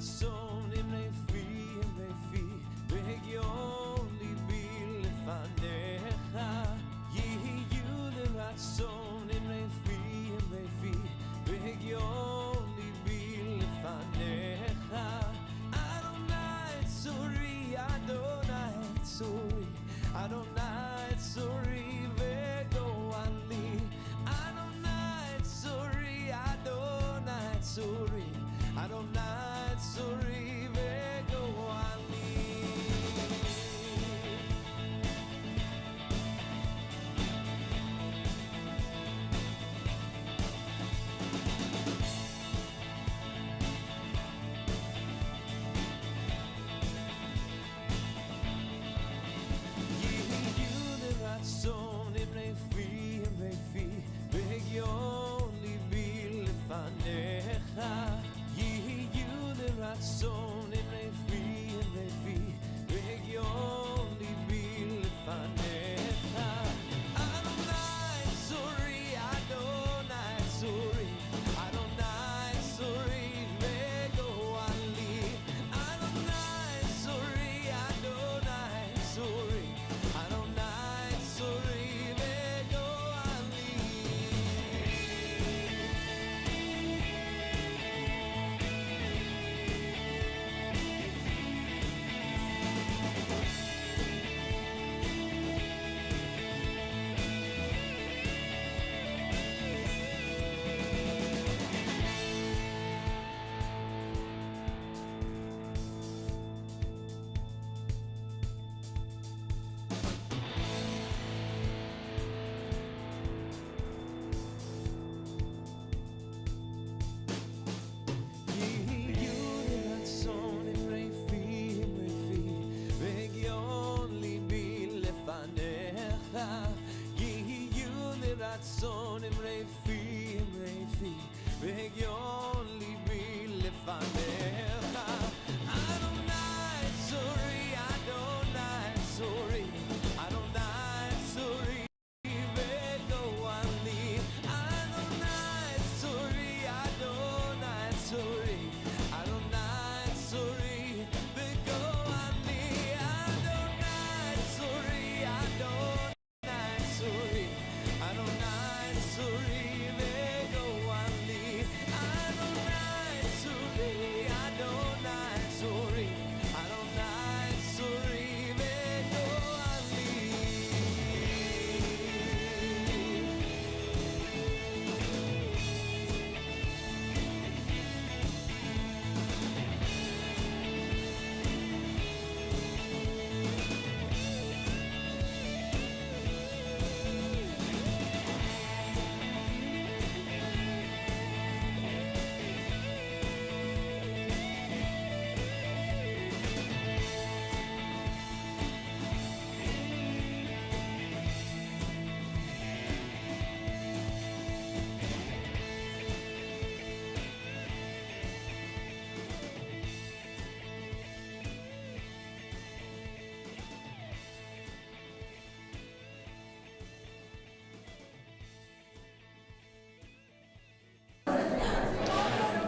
רצון אמרפי אמרפי והגיון ליבי לפניך יהיו לרצון אמרפי אמרפי והגיון ליבי לפניך אדוני צורי אדוני צורי אדוני צורי וגואלי אדוני צורי אדוני צורי אדוני צורי וגואלי יהיו לרצון אמרפי אמרפי והגיון ליבי לפניך יהיו לרצון אמרפי אמרפי והגיון ליבי לפניך אדוני צורי אדוני צורי אדוני צורי וגואלי אדוני צורי אדוני צורי אדוני צורי וגואלי יהיו לרצון אמרפי אמרפי והגיון ליבי לפניך יהיו לרצון אמרפי אמרפי והגיון ליבי לפניך אדוני צורי אדוני צורי אדוני צורי וגואלי אדוני צורי אדוני צורי אדוני צורי וגואלי אדוני צורי אדוני צורי אדוני צורי וגואלי אדוני צורי אדוני צורי אדוני צורי וגואלי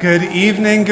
Good evening,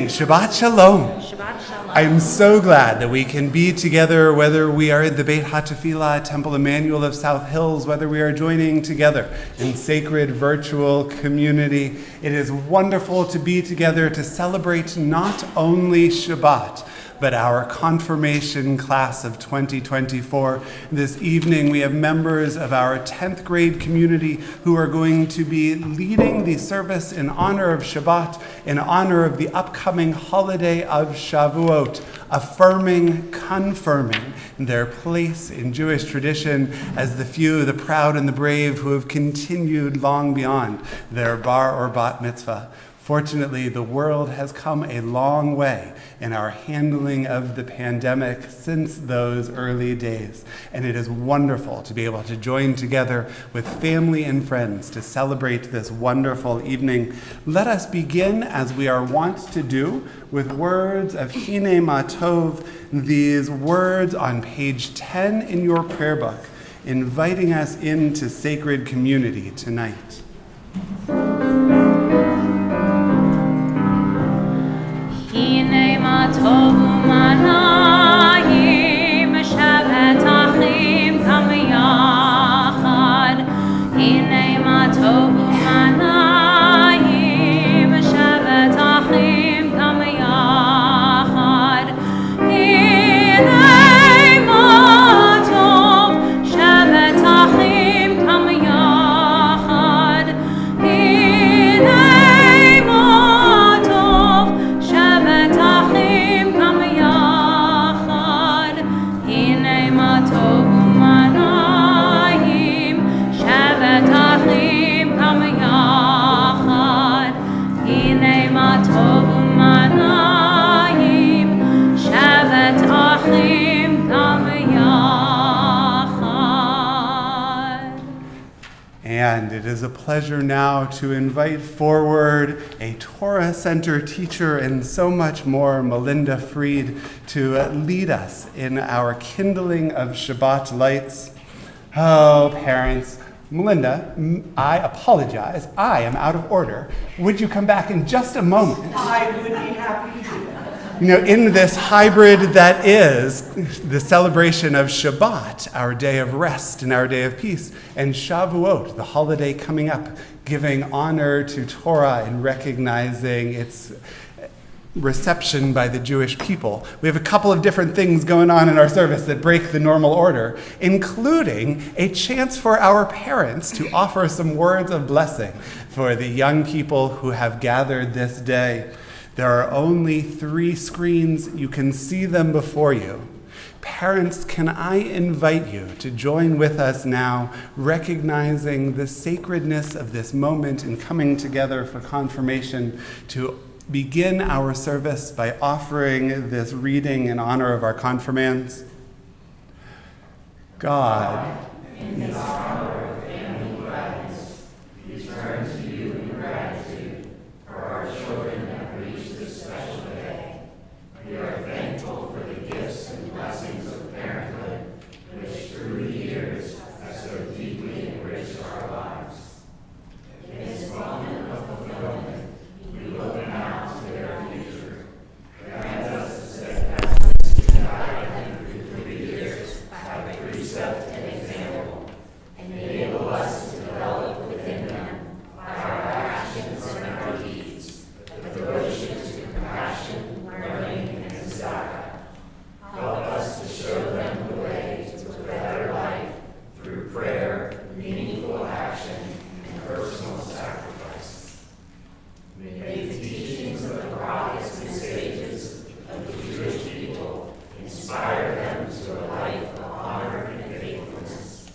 Shabbat Shalom. Shabbat Shalom. I'm so glad that we can be together, whether we are at the Beit HaTefillah, Temple Emmanuel of South Hills, whether we are joining together in sacred virtual community. It is wonderful to be together to celebrate not only Shabbat, but our confirmation class of 2024. This evening we have members of our 10th grade community who are going to be leading the service in honor of Shabbat, in honor of the upcoming holiday of Shavuot, affirming, confirming their place in Jewish tradition as the few, the proud and the brave who have continued long beyond their bar or bat mitzvah. Fortunately, the world has come a long way in our handling of the pandemic since those early days. And it is wonderful to be able to join together with family and friends to celebrate this wonderful evening. Let us begin, as we are wont to do, with words of Hine Ma Tov, these words on page 10 in your prayer book, inviting us into sacred community tonight. Hine טוב ומנעים, שבת אחים גם יחד. הנה מה טוב ומנעים, שבת אחים גם יחד. הנה מה טוב, שבת אחים גם יחד. הנה מה טוב, שבת אחים גם יחד. הנה מה טוב ומנעים, שבת אחים גם יחד. הנה מה טוב ומנעים, שבת אחים גם יחד. And it is a pleasure now to invite forward a Torah Center teacher and so much more, Melinda Fried, to lead us in our kindling of Shabbat lights. Oh, parents. Melinda, I apologize. I am out of order. Would you come back in just a moment? I would be happy to do that. You know, in this hybrid that is the celebration of Shabbat, our day of rest and our day of peace, and Shavuot, the holiday coming up, giving honor to Torah and recognizing its reception by the Jewish people. We have a couple of different things going on in our service that break the normal order, including a chance for our parents to offer some words of blessing for the young people who have gathered this day. There are only 3 screens. You can see them before you. Parents, can I invite you to join with us now, recognizing the sacredness of this moment and coming together for confirmation, to begin our service by offering this reading in honor of our confirmands. God, in this hour of family gladness, we turn to you in gratitude for our children have reached this special day. We are thankful for the gifts and blessings of parenthood, which through the years have so deeply enriched our lives. In this moment of fulfillment, we look now to their future. Grant us the steadfastness to guide them through the years by precept and example. Enable us to develop within them, by our actions and our deeds, the devotion to compassion, learning, and desire. Help us to show them the way to a better life through prayer, meaningful action, and personal sacrifice. May the teachings of the prophets and sages of the Jewish people inspire them to a life of honor and faithfulness.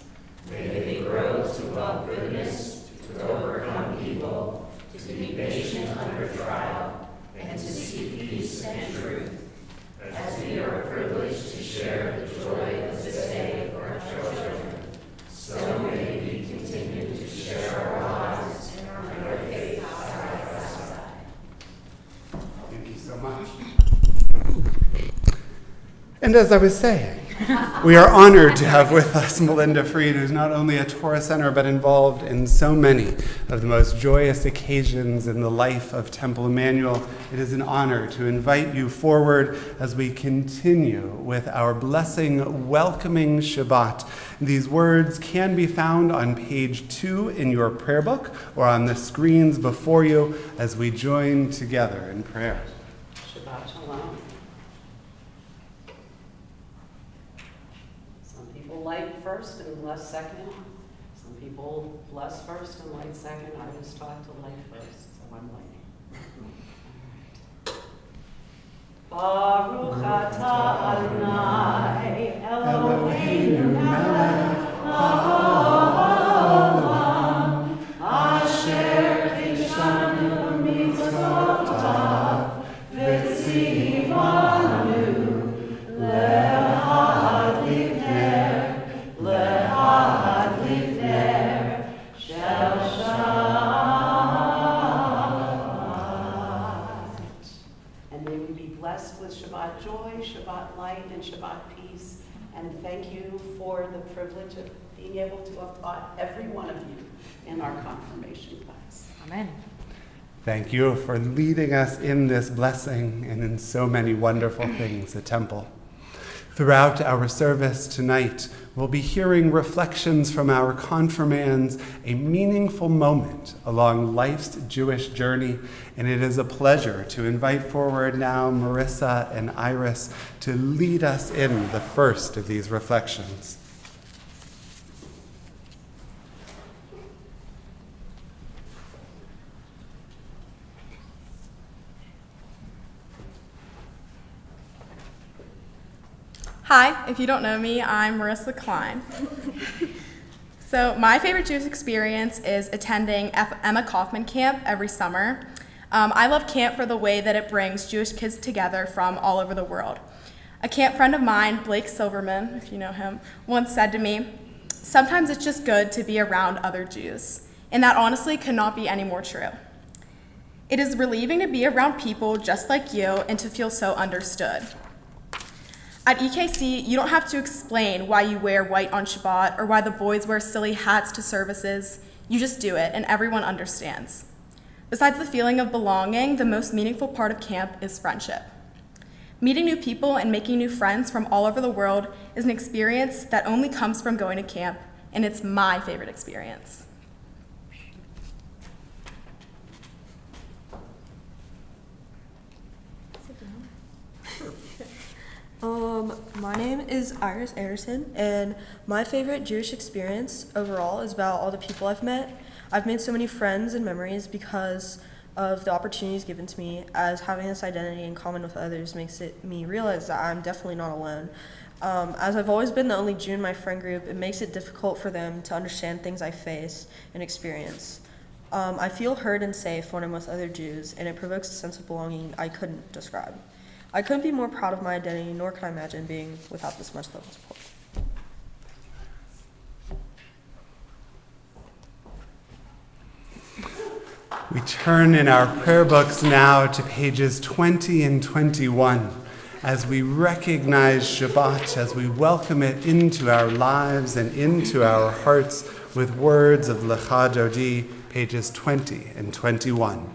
May they grow to love goodness, to overcome evil, to be patient under trial, and to seek peace and truth. As we are privileged to share the joy of this day for our children, so may we continue to share our lives and our faith side by side. thank you so much. And as I was saying, we are honored to have with us Melinda Fried, who's not only a Torah Center, but involved in so many of the most joyous occasions in the life of Temple Emmanuel. It is an honor to invite you forward as we continue with our blessing, welcoming Shabbat. These words can be found on page 2 in your prayer book or on the screens before you as we join together in prayer. Shabbat Shalom. Some people light first and bless second. Some people bless first and light second. I was taught to light first, so I'm lighting. Baruch atah Adonai Eloheinu melech haolam asher kishanu mitzvotav v'tzivanu lehadlik ner shel Shabbat. And may we be blessed with Shabbat joy, Shabbat light, and Shabbat peace. And thank you for the privilege of being able to have taught every one of you in our confirmation class. Amen. Thank you for leading us in this blessing and in so many wonderful things at Temple. Throughout our service tonight, we'll be hearing reflections from our confirmands, a meaningful moment along life's Jewish journey, and it is a pleasure to invite forward now Marissa and Iris to lead us in the first of these reflections. Hi, if you don't know me, I'm Marissa Klein. So my favorite Jewish experience is attending Emma Kaufman Camp every summer. I love camp for the way that it brings Jewish kids together from all over the world. A camp friend of mine, Blake Silverman, if you know him, once said to me, "Sometimes it's just good to be around other Jews." And that honestly could not be any more true. It is relieving to be around people just like you and to feel so understood. At EKC, you don't have to explain why you wear white on Shabbat or why the boys wear silly hats to services. You just do it, and everyone understands. Besides the feeling of belonging, the most meaningful part of camp is friendship. Meeting new people and making new friends from all over the world is an experience that only comes from going to camp, and it's my favorite experience. My name is Iris Anderson, and my favorite Jewish experience overall is about all the people I've met. I've made so many friends and memories because of the opportunities given to me, as having this identity in common with others makes me realize that I'm definitely not alone. As I've always been the only Jew in my friend group, it makes it difficult for them to understand things I face and experience. I feel heard and safe when I'm with other Jews, and it provokes a sense of belonging I couldn't describe. I couldn't be more proud of my identity, nor could I imagine being without this much love and support. We turn in our prayer books now to pages 20 and 21 as we recognize Shabbat, as we welcome it into our lives and into our hearts with words of Lecha Dodi, pages 20 and 21.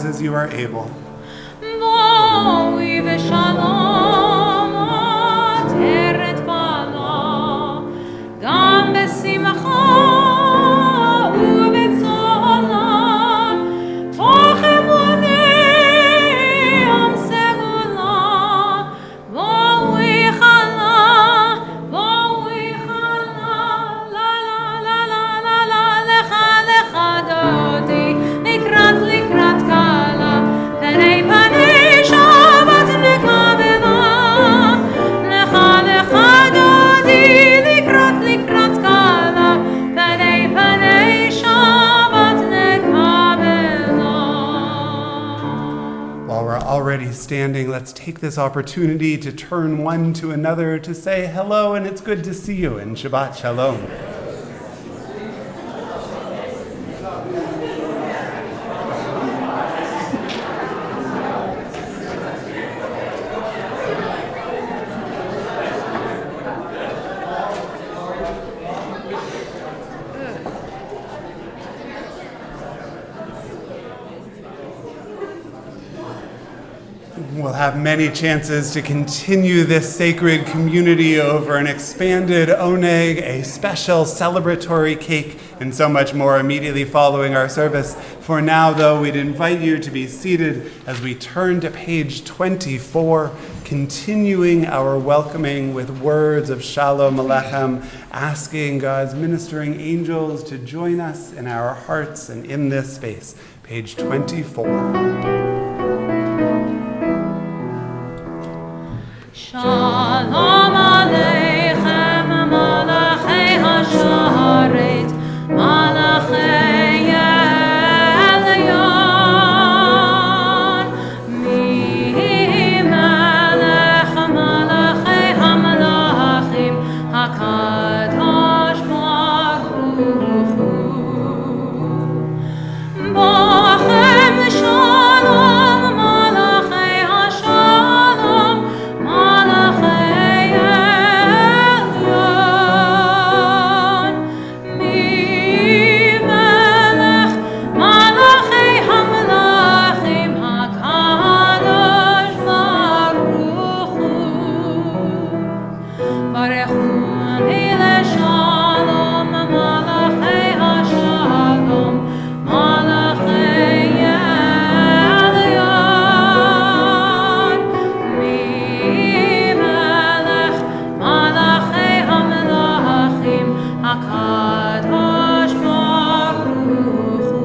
As you are able, ובשלום עטרת בלה, גם בשמחה ובצהלה, תוך אמוני עם סגולה, בואו יחלה, בואו יחלה, לה לה לה לה לה לה, לך דודי, לקראת קלה, פני שבת נקבלה, לך דודי, לקראת קלה, פני שבת נקבלה. While we're already standing, let's take this opportunity to turn one to another to say hello and it's good to see you in Shabbat Shalom. We'll have many chances to continue this sacred community over an expanded oneg, a special celebratory cake, and so much more immediately following our service. For now, though, we'd invite you to be seated as we turn to page 24, continuing our welcoming with words of Shalom Alechem, asking God's ministering angels to join us in our hearts and in this space. Page 24. Shalom Aleichem, Malachei HaSharet, Malachei Elyon, Mi Melech Malachei HaMalachim, HaKadosh Baruch Hu. Bochem Shalom, Malachei HaShalom, Malachei Elyon, Mi Melech Malachei HaMalachim, HaKadosh Baruch Hu. Baruchuni leShalom, Malachei HaShalom, Malachei Elyon, Mi Melech Malachei HaMelachim, HaKadosh Baruch Hu.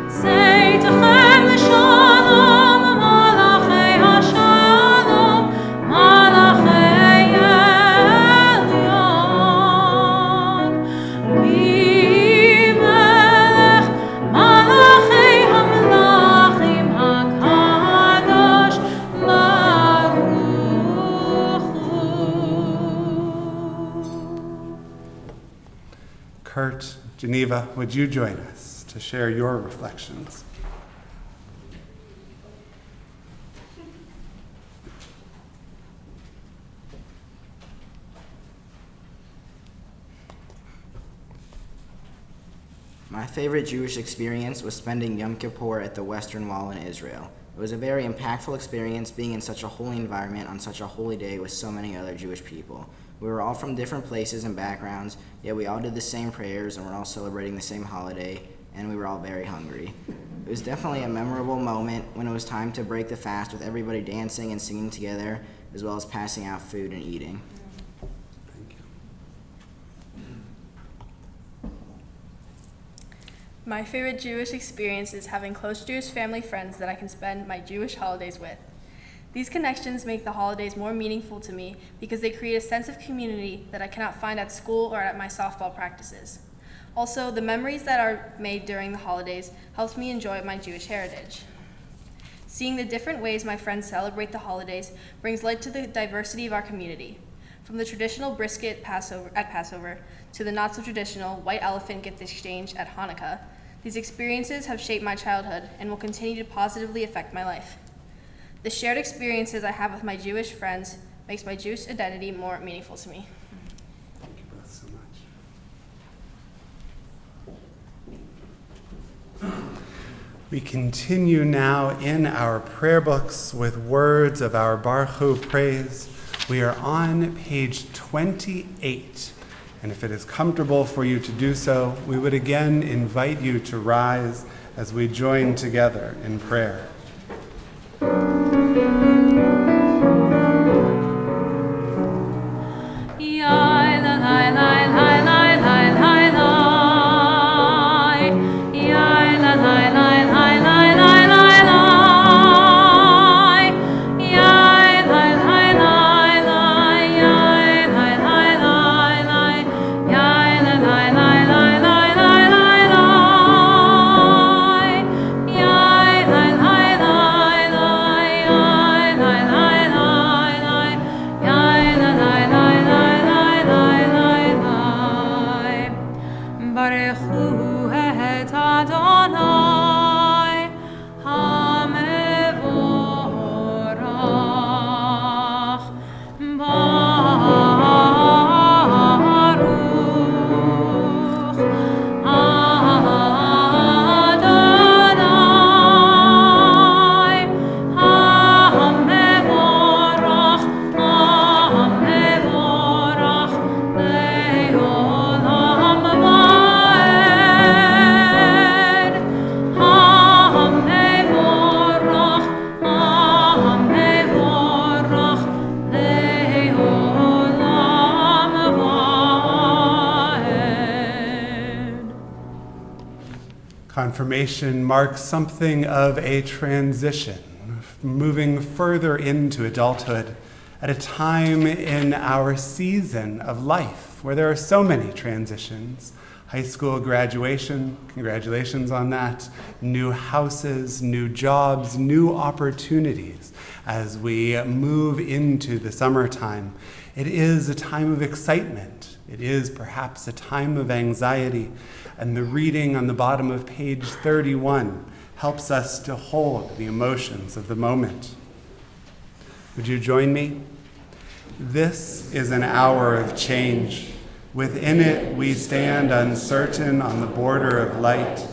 Tzeitichem Shalom, Malachei HaShalom, Malachei Elyon, Mi Melech Malachei HaMelachim, HaKadosh Baruch Hu. Kurt, Geneva, would you join us to share your reflections? My favorite Jewish experience was spending Yom Kippur at the Western Wall in Israel. It was a very impactful experience being in such a holy environment on such a holy day with so many other Jewish people. We were all from different places and backgrounds, yet we all did the same prayers and we're all celebrating the same holiday, and we were all very hungry. It was definitely a memorable moment when it was time to break the fast with everybody dancing and singing together, as well as passing out food and eating. Thank you. My favorite Jewish experience is having close Jewish family friends that I can spend my Jewish holidays with. These connections make the holidays more meaningful to me because they create a sense of community that I cannot find at school or at my softball practices. Also, the memories that are made during the holidays helps me enjoy my Jewish heritage. Seeing the different ways my friends celebrate the holidays brings light to the diversity of our community. From the traditional brisket at Passover to the not-so-traditional white elephant gift exchange at Hanukkah, these experiences have shaped my childhood and will continue to positively affect my life. The shared experiences I have with my Jewish friends makes my Jewish identity more meaningful to me. Thank you both so much. We continue now in our prayer books with words of our Baruch Hu praise. We are on page 28, and if it is comfortable for you to do so, we would again invite you to rise as we join together in prayer. Confirmation marks something of a transition, moving further into adulthood at a time in our season of life where there are so many transitions. High school graduation, congratulations on that. New houses, new jobs, new opportunities as we move into the summertime. It is a time of excitement. It is perhaps a time of anxiety. And the reading on the bottom of page 31 helps us to hold the emotions of the moment. Would you join me? This is an hour of change. Within it we stand uncertain on the border of light.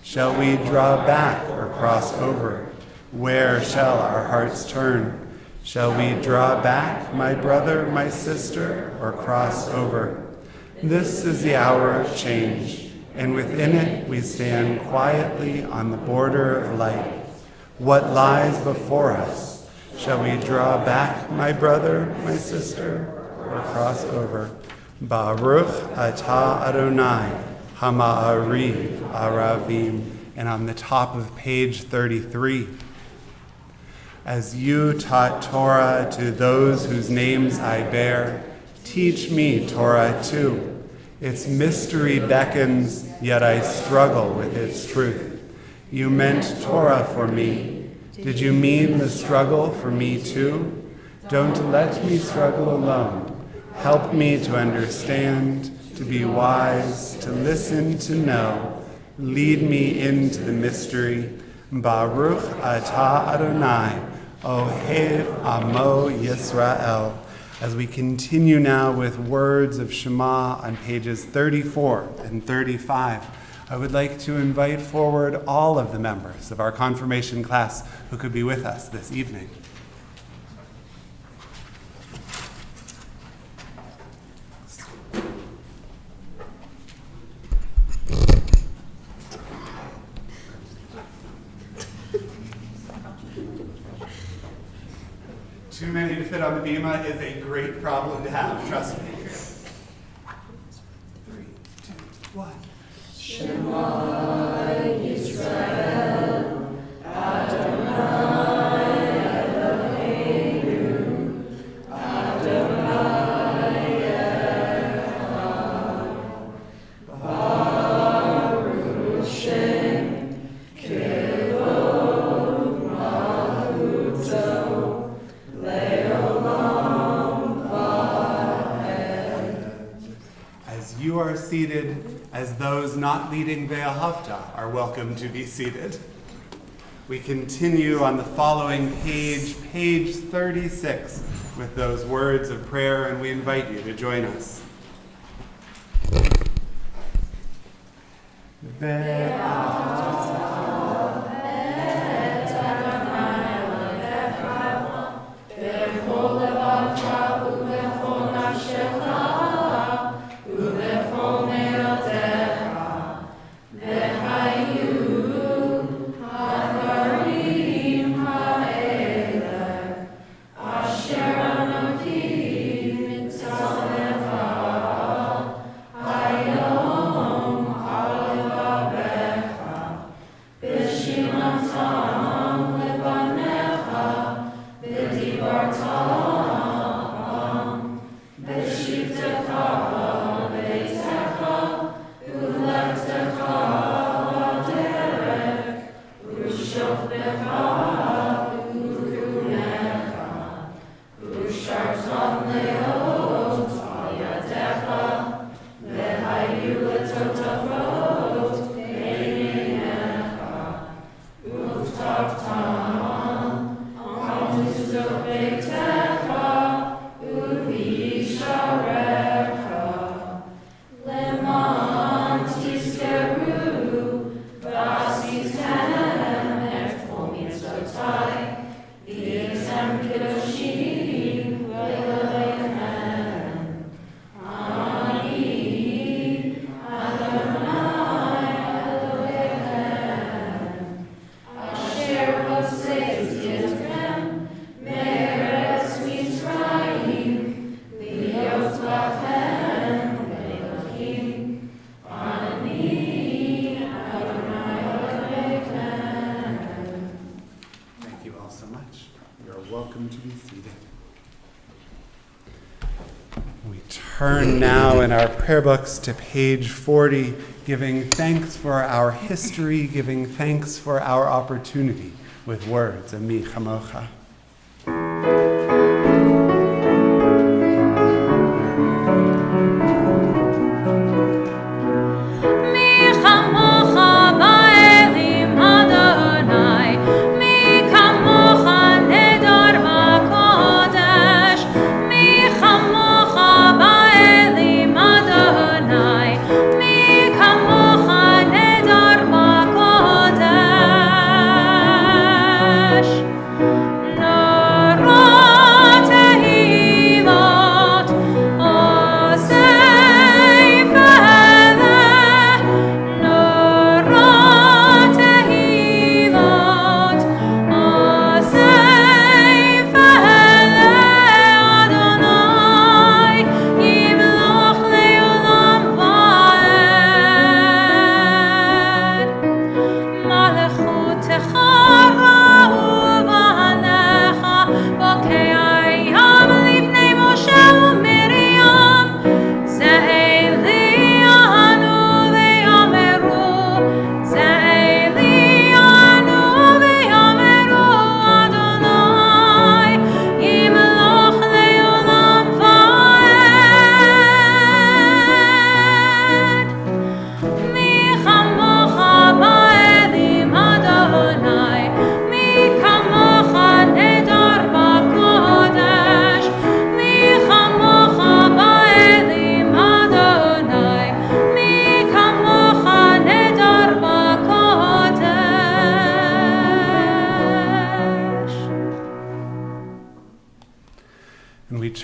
Shall we draw back or cross over? Where shall our hearts turn? Shall we draw back, my brother, my sister, or cross over? This is the hour of change, and within it we stand quietly on the border of light. What lies before us? Shall we draw back, my brother, my sister, or cross over? Baruch atah Adonai, hama'ariv aravim. And on the top of page 33, as you taught Torah to those whose names I bear, teach me Torah too. Its mystery beckons, yet I struggle with its truth. You meant Torah for me. Did you mean the struggle for me too? Don't let me struggle alone. Help me to understand, to be wise, to listen, to know. Lead me into the mystery. Baruch atah Adonai, Ohev Amo Yisrael. As we continue now with words of Shema on pages 34 and 35, I would like to invite forward all of the members of our confirmation class who could be with us this evening. Too many to fit on the bima is a great problem to have, trust me. 3, 2, 1. Shema Yisrael, Adonai Eloheinu, Adonai Echad, Baruch Shem, Kevod Malchuto, Le'olam Va'ed. As you are seated, as those not leading Ve'ahavta are welcome to be seated. We continue on the following page, page 36, with those words of prayer, and we invite you to join us. Ve'ahavta to be seated. We turn now in our prayer books to page 40, giving thanks for our history, giving thanks for our opportunity with words of Mi Chamocha.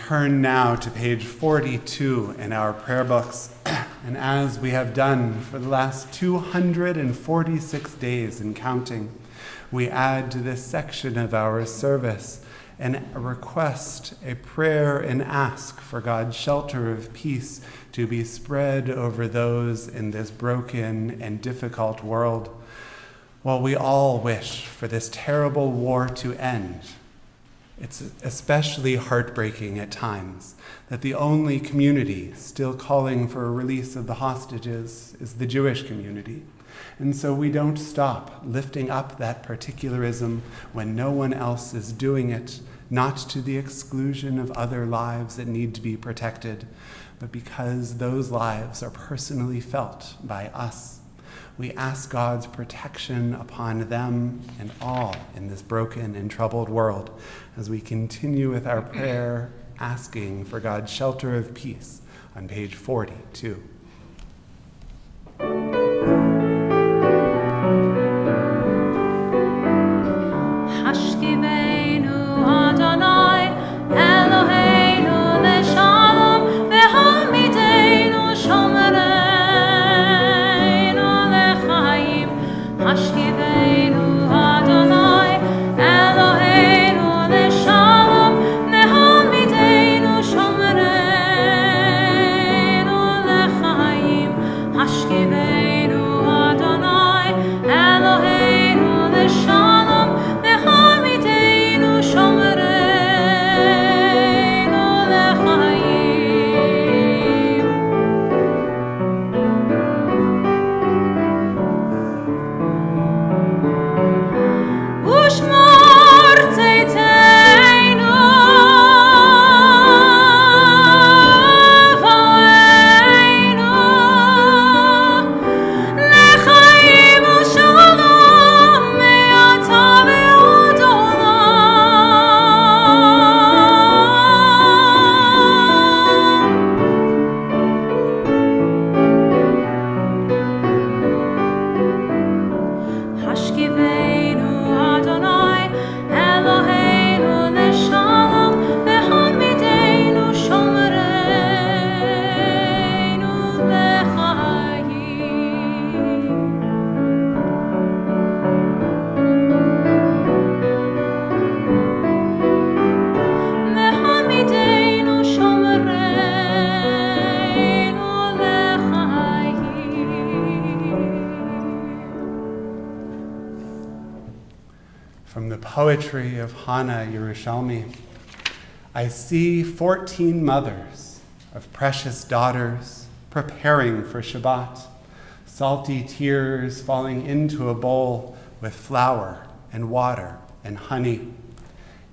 Turn now to page 42 in our prayer books. And as we have done for the last 246 days and counting, we add to this section of our service a request, a prayer, and ask for God's shelter of peace to be spread over those in this broken and difficult world. While we all wish for this terrible war to end, it's especially heartbreaking at times that the only community still calling for a release of the hostages is the Jewish community. And so we don't stop lifting up that particularism when no one else is doing it, not to the exclusion of other lives that need to be protected, but because those lives are personally felt by us. We ask God's protection upon them and all in this broken and troubled world as we continue with our prayer, asking for God's shelter of peace on page 42. From the poetry of Hannah Yerushalmi, I see 14 mothers of precious daughters preparing for Shabbat, salty tears falling into a bowl with flour and water and honey,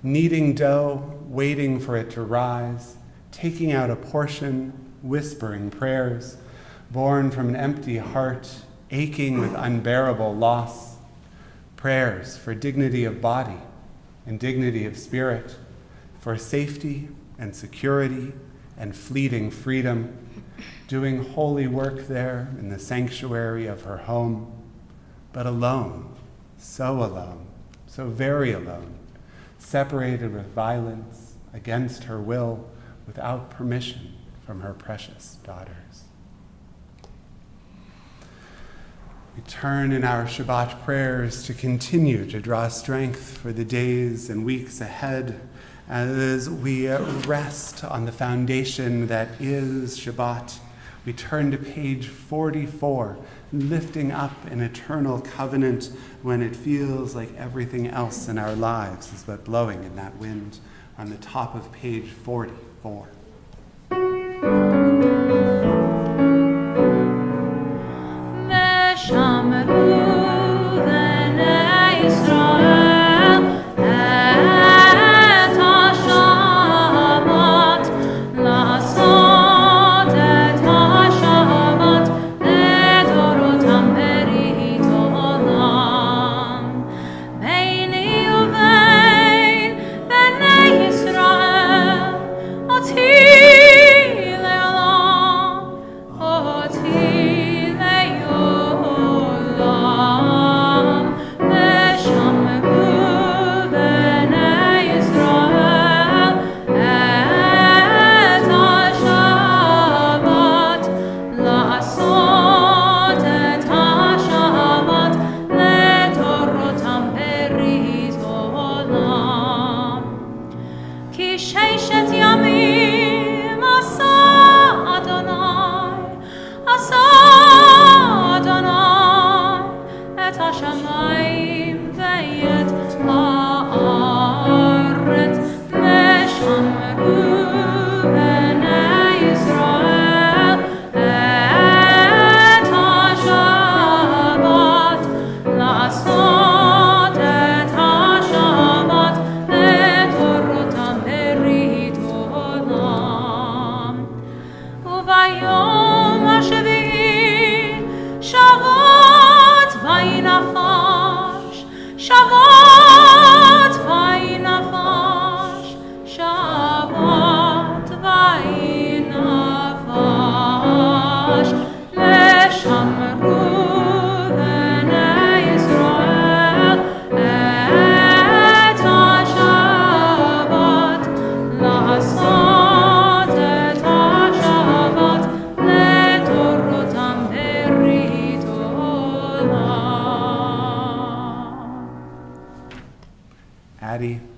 kneading dough, waiting for it to rise, taking out a portion, whispering prayers, born from an empty heart, aching with unbearable loss, prayers for dignity of body and dignity of spirit, for safety and security and fleeting freedom, doing holy work there in the sanctuary of her home, but alone, so very alone, separated with violence, against her will, without permission from her precious daughters. We turn in our Shabbat prayers to continue to draw strength for the days and weeks ahead as we rest on the foundation that is Shabbat. We turn to page 44, lifting up an eternal covenant when it feels like everything else in our lives is but blowing in that wind, on the top of page 44.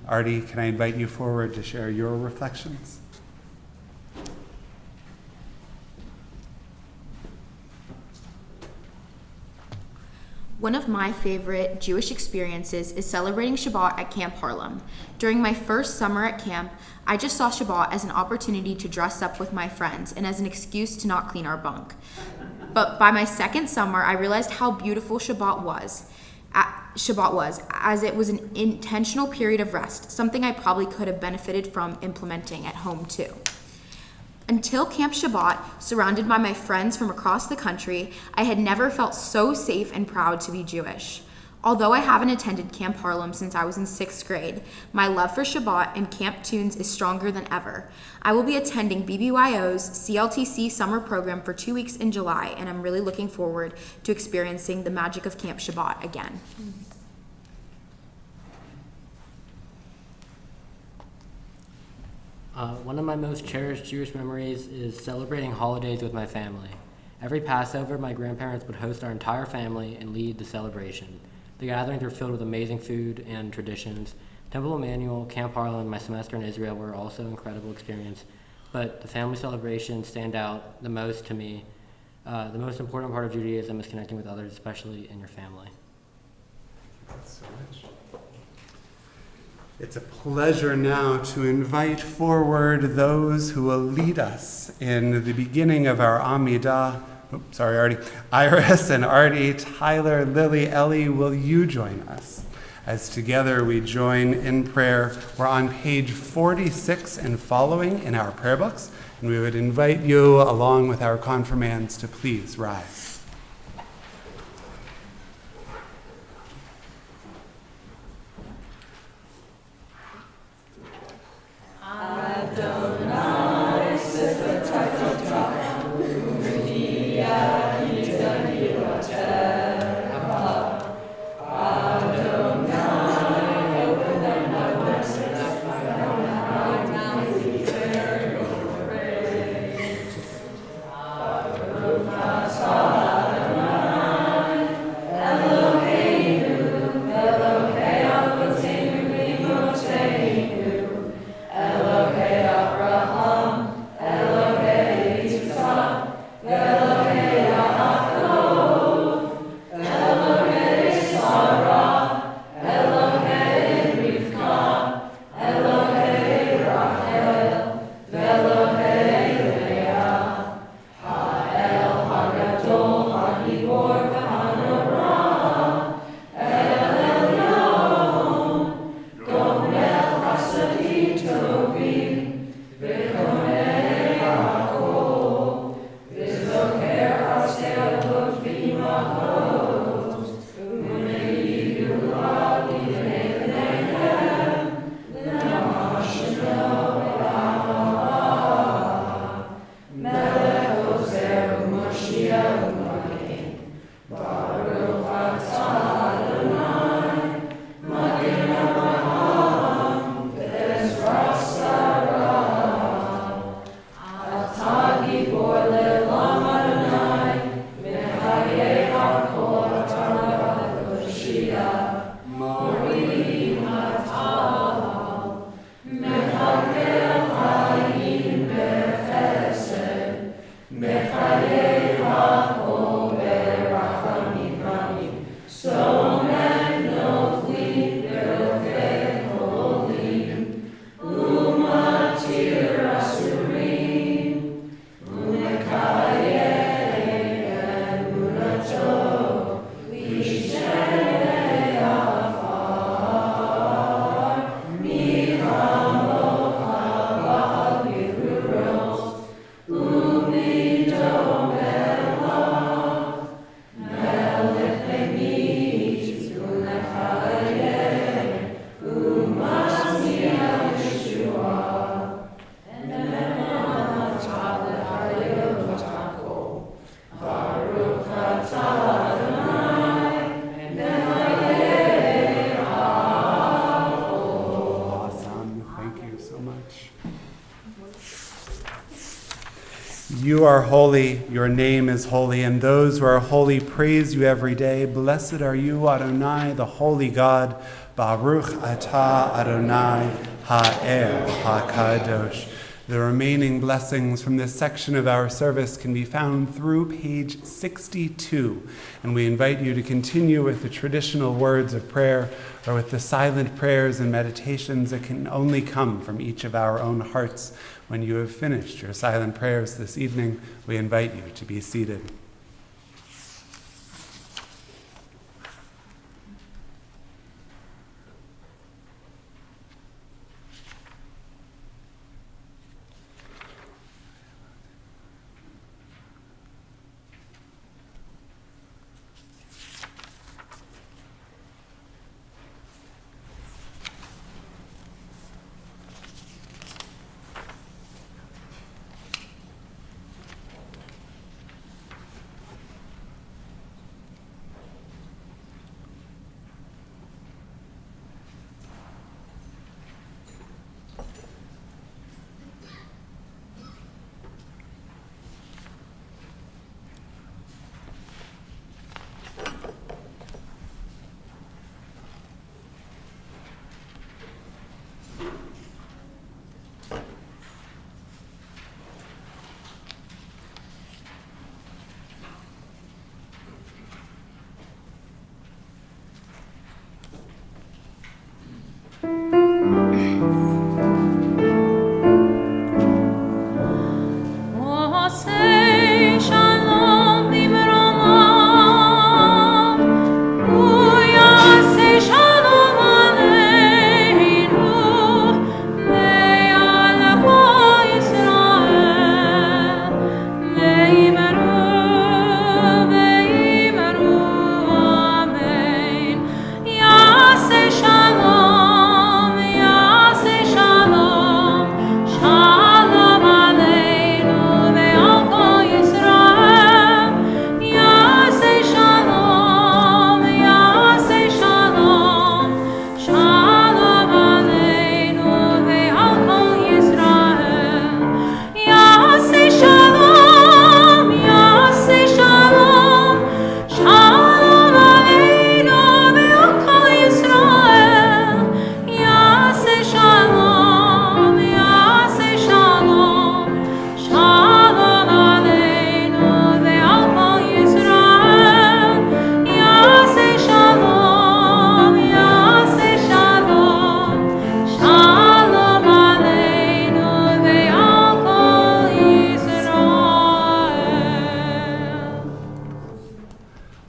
Artie, can I invite you forward to share your reflections? One of my favorite Jewish experiences is celebrating Shabbat at Camp Harlem. During my first summer at camp, I just saw Shabbat as an opportunity to dress up with my friends and as an excuse to not clean our bunk. But by my second summer, I realized how beautiful Shabbat was, as it was an intentional period of rest, something I probably could have benefited from implementing at home too. Until Camp Shabbat, surrounded by my friends from across the country, I had never felt so safe and proud to be Jewish. Although I haven't attended Camp Harlem since I was in 6th grade, my love for Shabbat and Camp Tunes is stronger than ever. I will be attending BBYO's CLTC summer program for 2 weeks in July, and I'm really looking forward to experiencing the magic of Camp Shabbat again. One of my most cherished Jewish memories is celebrating holidays with my family. Every Passover, my grandparents would host our entire family and lead the celebration. The gatherings were filled with amazing food and traditions. Temple Emmanuel, Camp Harlem, and my semester in Israel were also an incredible experience, but the family celebrations stand out the most to me. The most important part of Judaism is connecting with others, especially in your family. Thanks so much. It's a pleasure now to invite forward those who will lead us in the beginning of our Amidah. Iris and Artie, Tyler, Lily, Ellie, will you join us? As together we join in prayer. We're on page 46 and following in our prayer books, and we would invite you, along with our confirmands, to please rise. You are holy, your name is holy, and those who are holy praise you every day. Blessed are you, Adonai, the holy God. Baruch atah Adonai ha'el ha'kadosh. The remaining blessings from this section of our service can be found through page 62, and we invite you to continue with the traditional words of prayer or with the silent prayers and meditations that can only come from each of our own hearts. When you have finished your silent prayers this evening, we invite you to be seated.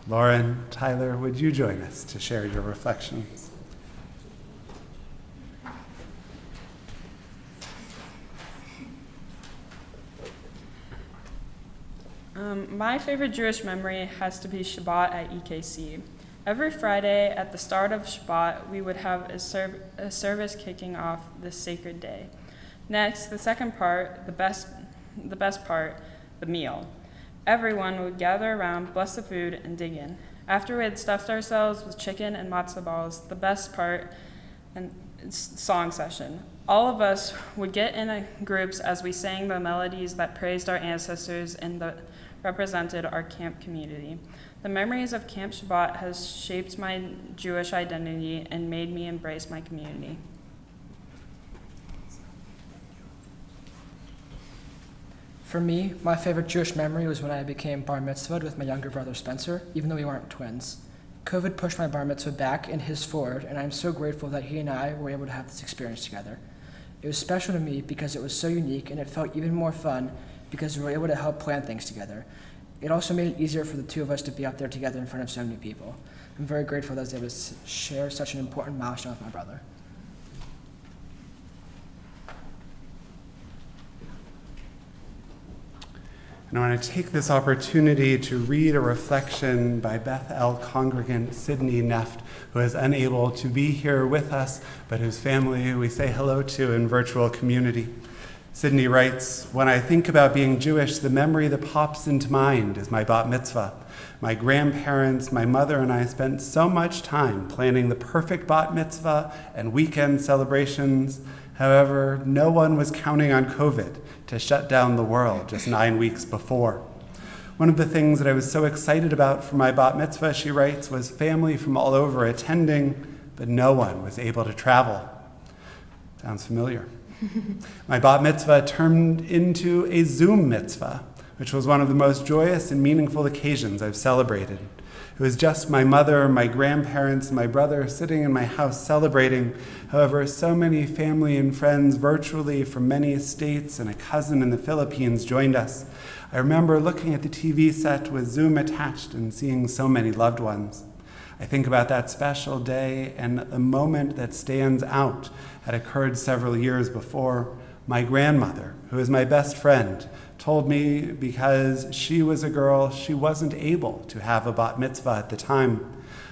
Lauren, Tyler, would you join us to share your reflections? My favorite Jewish memory has to be Shabbat at EKC. Every Friday at the start of Shabbat, we would have a service kicking off this sacred day. Next, the second part, the best part, the meal. Everyone would gather around, bless the food, and dig in. After we had stuffed ourselves with chicken and matzah balls, the best part, and song session. All of us would get in groups as we sang the melodies that praised our ancestors and that represented our camp community. The memories of Camp Shabbat has shaped my Jewish identity and made me embrace my community. For me, my favorite Jewish memory was when I became bar mitzvahed with my younger brother Spencer, even though we weren't twins. COVID pushed my bar mitzvah back and his forward, and I'm so grateful that he and I were able to have this experience together. It was special to me because it was so unique, and it felt even more fun because we were able to help plan things together. It also made it easier for the two of us to be out there together in front of so many people. I'm very grateful that I was able to share such an important milestone with my brother. And I want to take this opportunity to read a reflection by Beth El congregant Sydney Neft, who is unable to be here with us, but whose family we say hello to in virtual community. Sydney writes, "When I think about being Jewish, the memory that pops into mind is my bat mitzvah. My grandparents, my mother, and I spent so much time planning the perfect bat mitzvah and weekend celebrations. However, no one was counting on COVID to shut down the world just 9 weeks before. One of the things that I was so excited about for my bat mitzvah," she writes, "was family from all over attending, but no one was able to travel." Sounds familiar. My bat mitzvah turned into a Zoom mitzvah, which was one of the most joyous and meaningful occasions I've celebrated. It was just my mother, my grandparents, and my brother sitting in my house celebrating. However, so many family and friends virtually from many states and a cousin in the Philippines joined us. I remember looking at the TV set with Zoom attached and seeing so many loved ones. I think about that special day, and the moment that stands out had occurred several years before. My grandmother, who is my best friend, told me because she was a girl, she wasn't able to have a bat mitzvah at the time.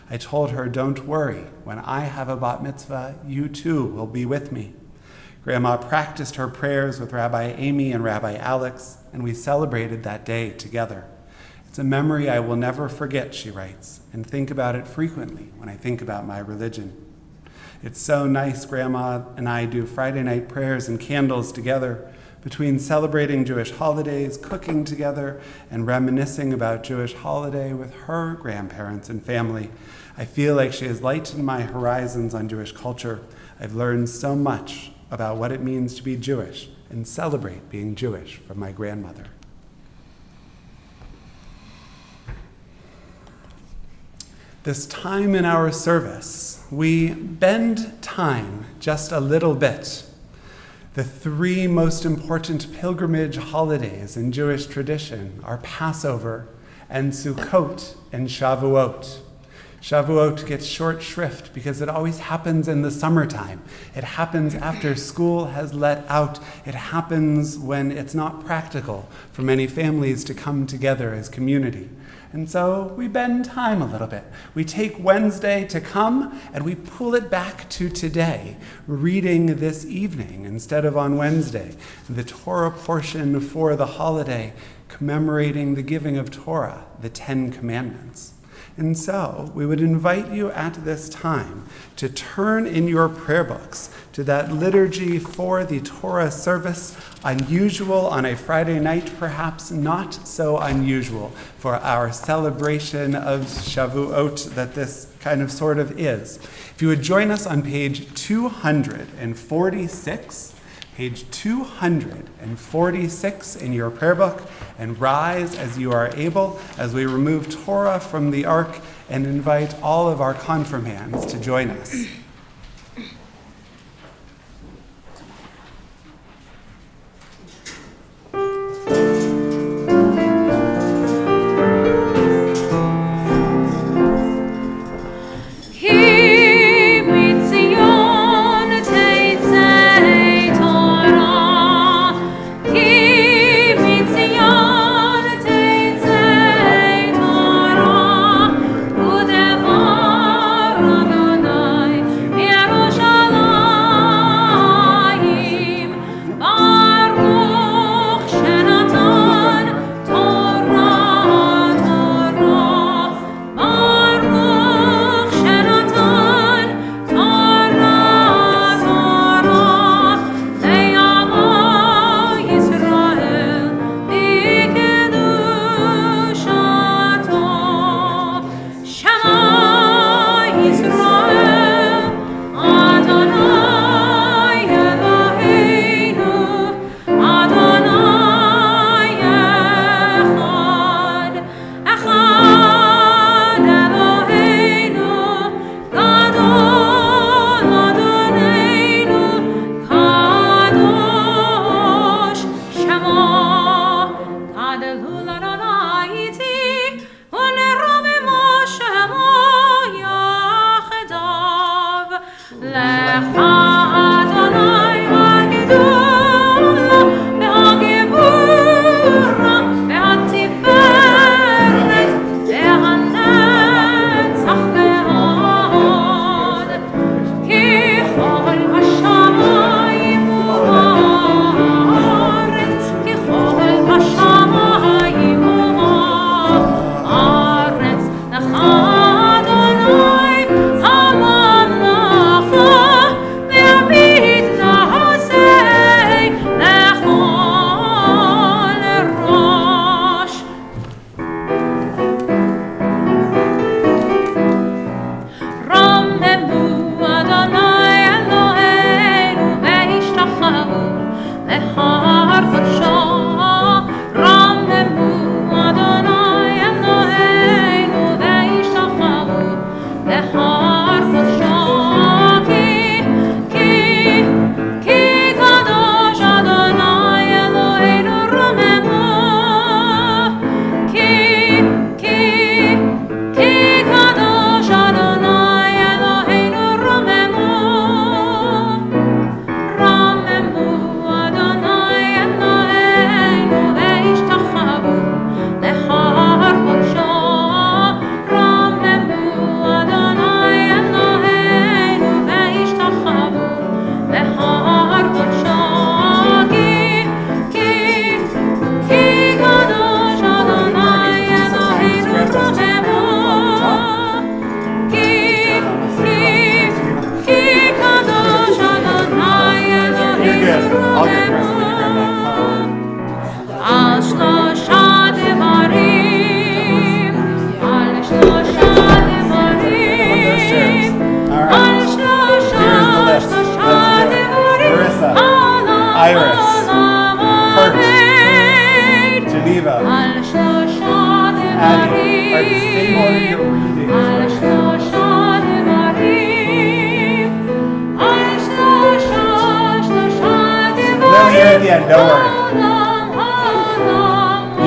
I told her, "Don't worry, when I have a bat mitzvah, you too will be with me." Grandma practiced her prayers with Rabbi Amy and Rabbi Alex, and we celebrated that day together. "It's a memory I will never forget," she writes, "and think about it frequently when I think about my religion. It's so nice Grandma and I do Friday night prayers and candles together. Between celebrating Jewish holidays, cooking together, and reminiscing about Jewish holiday with her grandparents and family, I feel like she has lightened my horizons on Jewish culture. I've learned so much about what it means to be Jewish and celebrate being Jewish from my grandmother." This time in our service, we bend time just a little bit. The three most important pilgrimage holidays in Jewish tradition are Passover and Sukkot and Shavuot. Shavuot gets short shrift because it always happens in the summertime. It happens after school has let out. It happens when it's not practical for many families to come together as community. And so we bend time a little bit. We take Wednesday to come and we pull it back to today, reading this evening instead of on Wednesday, the Torah portion for the holiday, commemorating the giving of Torah, the 10 Commandments. And so we would invite you at this time to turn in your prayer books to that liturgy for the Torah service, unusual on a Friday night, perhaps not so unusual for our celebration of Shavuot that this kind of sort of is. If you would join us on page 246, page 246 in your prayer book, and rise as you are able as we remove Torah from the ark and invite all of our confirmands to join us.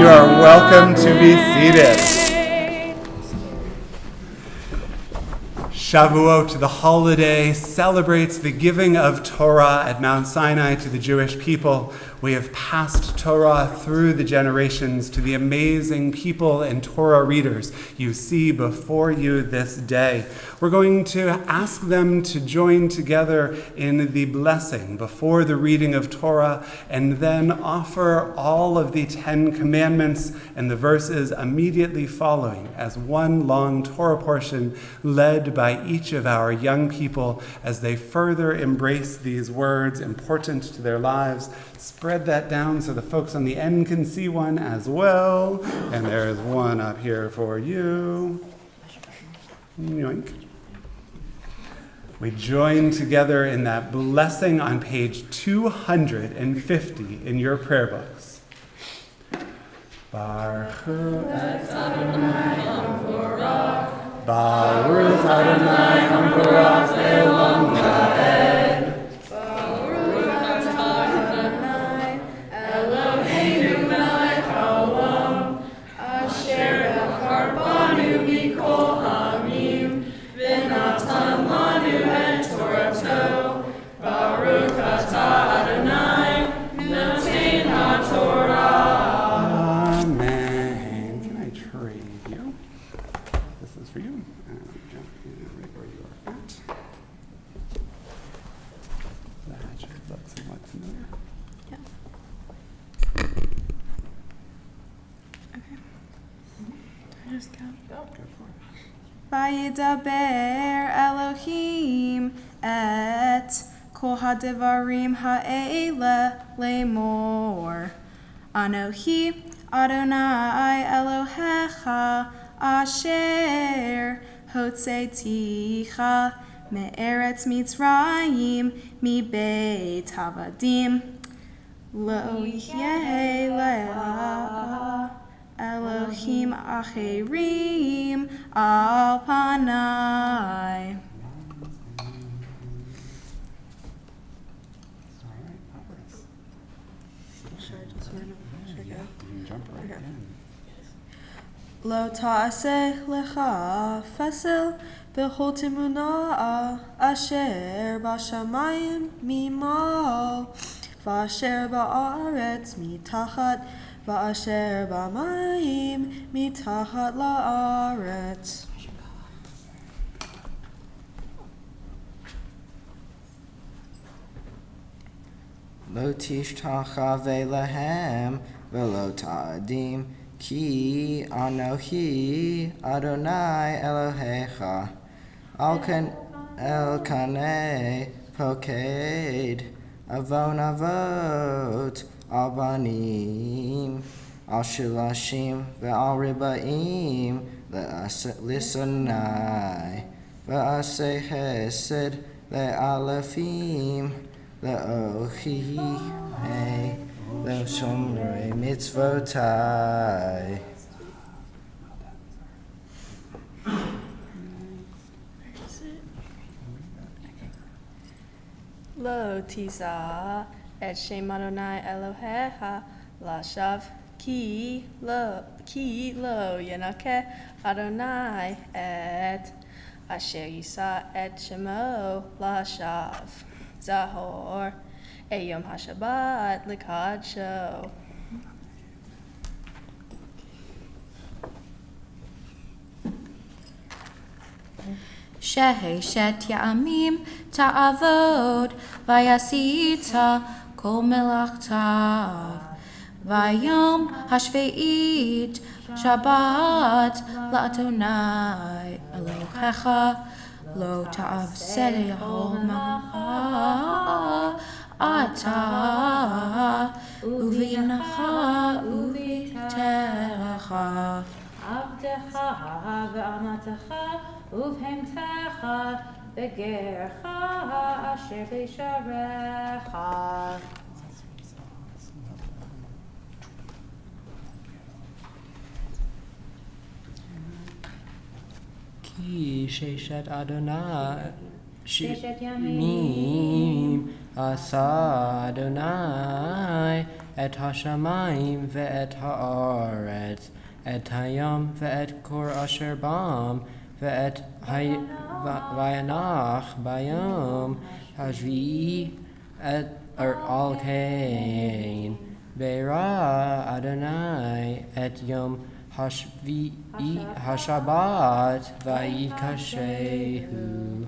You are welcome to be seated. Shavuot, the holiday, celebrates the giving of Torah at Mount Sinai to the Jewish people. We have passed Torah through the generations to the amazing people and Torah readers you see before you this day. We're going to ask them to join together in the blessing before the reading of Torah, and then offer all of the 10 commandments and the verses immediately following as one long Torah portion led by each of our young people as they further embrace these words important to their lives. Spread that down so the folks on the end can see one as well. And there's one up here for you. Yoink. We join together in that blessing on page 250 in your prayer books. Baruch Adonai Hamvorach, Baruch Adonai Hamvorach Le'olam Va'ed. Baruch Adonai Eloheinu melech haolam, asher echar banu mikol ha'amim, v'natan lanu et Torato. Baruch atah Adonai noten ha'torah. Amen. Can I trade you? This is for you. Jump in right where you are at. That should look somewhat familiar. Yeah. Okay. Do I just go? Go for it. Vayidaber Elohim et kol hadevarim ha'ele lemor. Anohi Adonai Elohecha asher hotzeiticha me'eretz Mitzrayim mi beit havadim lo yeh leha Elohim acherim al panai. All right, Papas. Yeah, you can jump right in. Lo ta'aseh lecha fasel b'chol timunah asher b'shamayim mima'al v'asher ba'aretz mitachat v'asher b'mayim mitachat la'aretz. Lo tishtacha ve'lehem v'lo ta'adim ki anohi Adonai Elohecha elkanei poked avon avot al banim al shilashim ve'al ribaim lisonai ve'aseh hesed le'alefim le'ochi le'shomrei mitzvotai. Lo tisa et shem Adonai Elohecha lashav ki lo yenake Adonai et asher yisa et shemo lashav zahor eyom hashabbat likadsho. Sheheshet ya'amim ta'avod vayasita kol melachtav vayom hashveit Shabbat la'Adonai Elohecha lo ta'avsed yahol macha ata uvinacha uviterecha עבדך ואמתך ובהמתך וגרך אשר בישרך. כי ששת אדוני ששת ימים עשה אדוני את השמיים ואת הארץ, את הים ואת קור אשר בם, וינח ביום השביעי al kain Be'ra Adonai et Yom Hashabbat vayikashehu.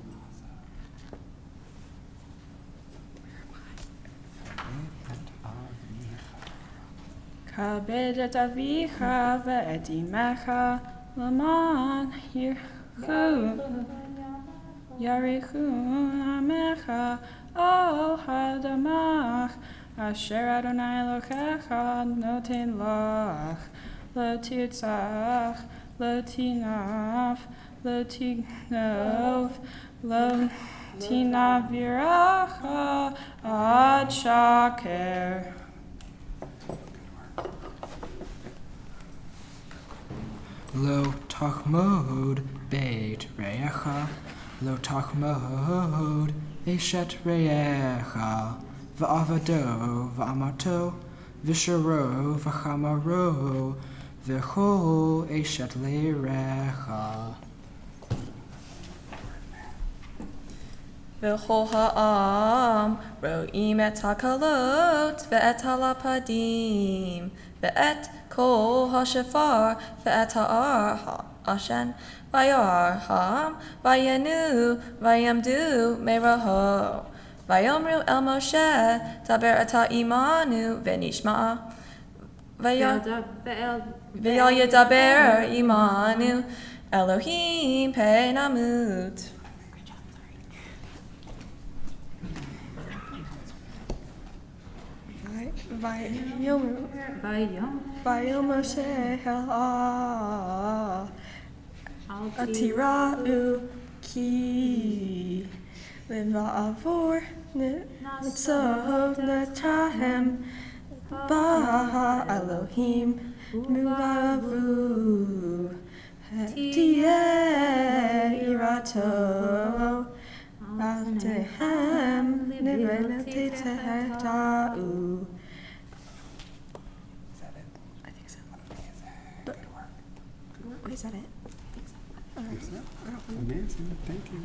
Kabed et avicha ve'et imecha l'man yarichu amecha al hadamach asher Adonai Elokecha noten lach lo tirtzach lo tinaf lo tignov lo tinaviracha ad shaker. Lo tachmod beit reyecha, lo tachmod eshet reyecha, va'avado va'amato, v'sharo v'chamaro, v'chol eshet lerecha. V'chol ha'am ro'im et hakalot ve'et halapadim ve'et kol ha'shafar ve'et ha'ar ha'ashen vayar ha'am vayanu vayamdu meraho vayomru el Moshe taber ata imanu ve'nishma ve'al yedaber imanu Elohim penamut. Vayom Moshe ha'ah atira'u ki v'va'avor nitzov netahem baha Elohim nuvavu hetiyeh irato altehem niveneteta'u. Is that it? Amazing. Thank you.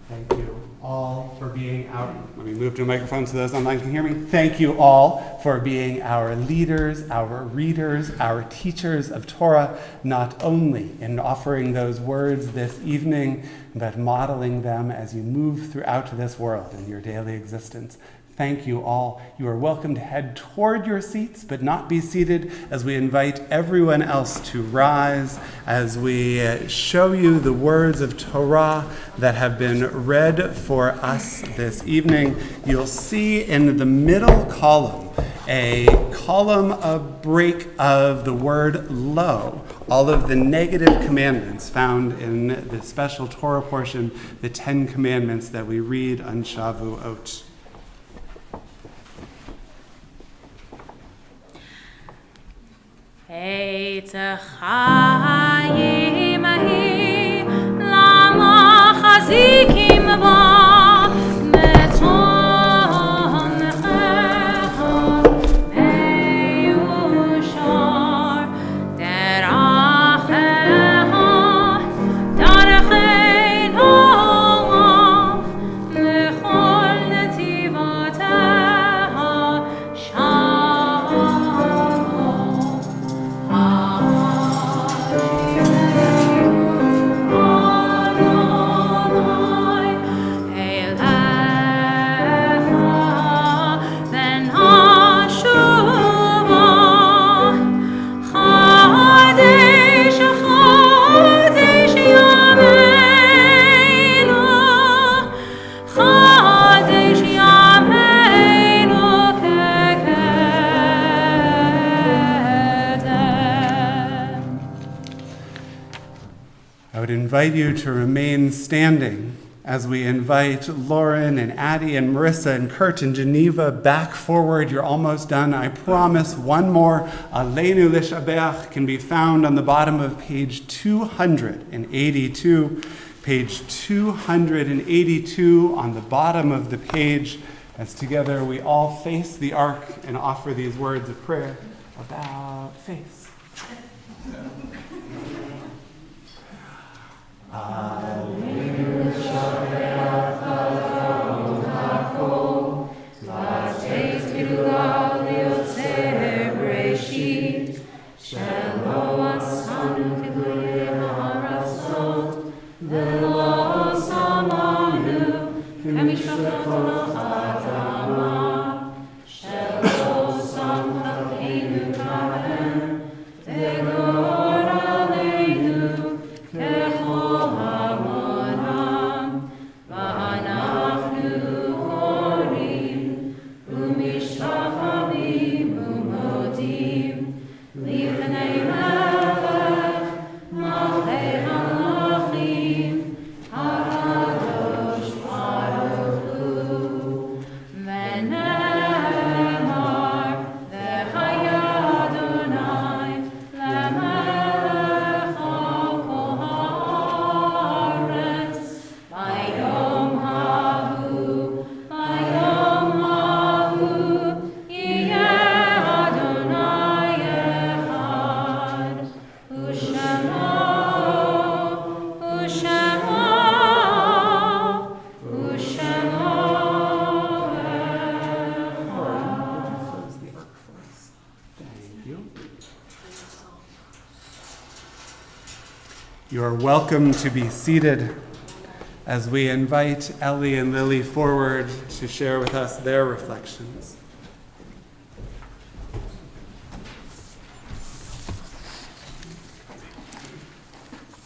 Thank you all for being our, let me move to a microphone so those online can hear me. Thank you all for being our leaders, our readers, our teachers of Torah, not only in offering those words this evening, but modeling them as you move throughout this world in your daily existence. Thank you all. You are welcome to head toward your seats, but not be seated, as we invite everyone else to rise as we show you the words of Torah that have been read for us this evening. You'll see in the middle column a column of break of the word lo, all of the negative commandments found in the special Torah portion, the 10 Commandments that we read on Shavuot. Eitz chayim ahi lama chazikim ba meton nechecha meyushar derachecha darechein olam lechol netivatecha shalom. I would invite you to remain standing as we invite Lauren and Addie and Marissa and Kurt and Geneva back forward. You're almost done. I promise one more. Aleinu Lishabeach can be found on the bottom of page 282. Page 282 on the bottom of the page, as together we all face the ark and offer these words of prayer about face. Alleluia, כמשפחתו האדמה, שלא שם חפנו כאן, תגור עלינו ככל המונם, ואנחנו קוראים ומשתחווים ומודים לפני מלך מלכי המלכים הקדוש ברוך הוא. ונאמר והיה אדוני למלך על כל הארץ ביום ההוא יהיה אדוני אחד ושמו You are welcome to be seated as we invite Ellie and Lily forward to share with us their reflections.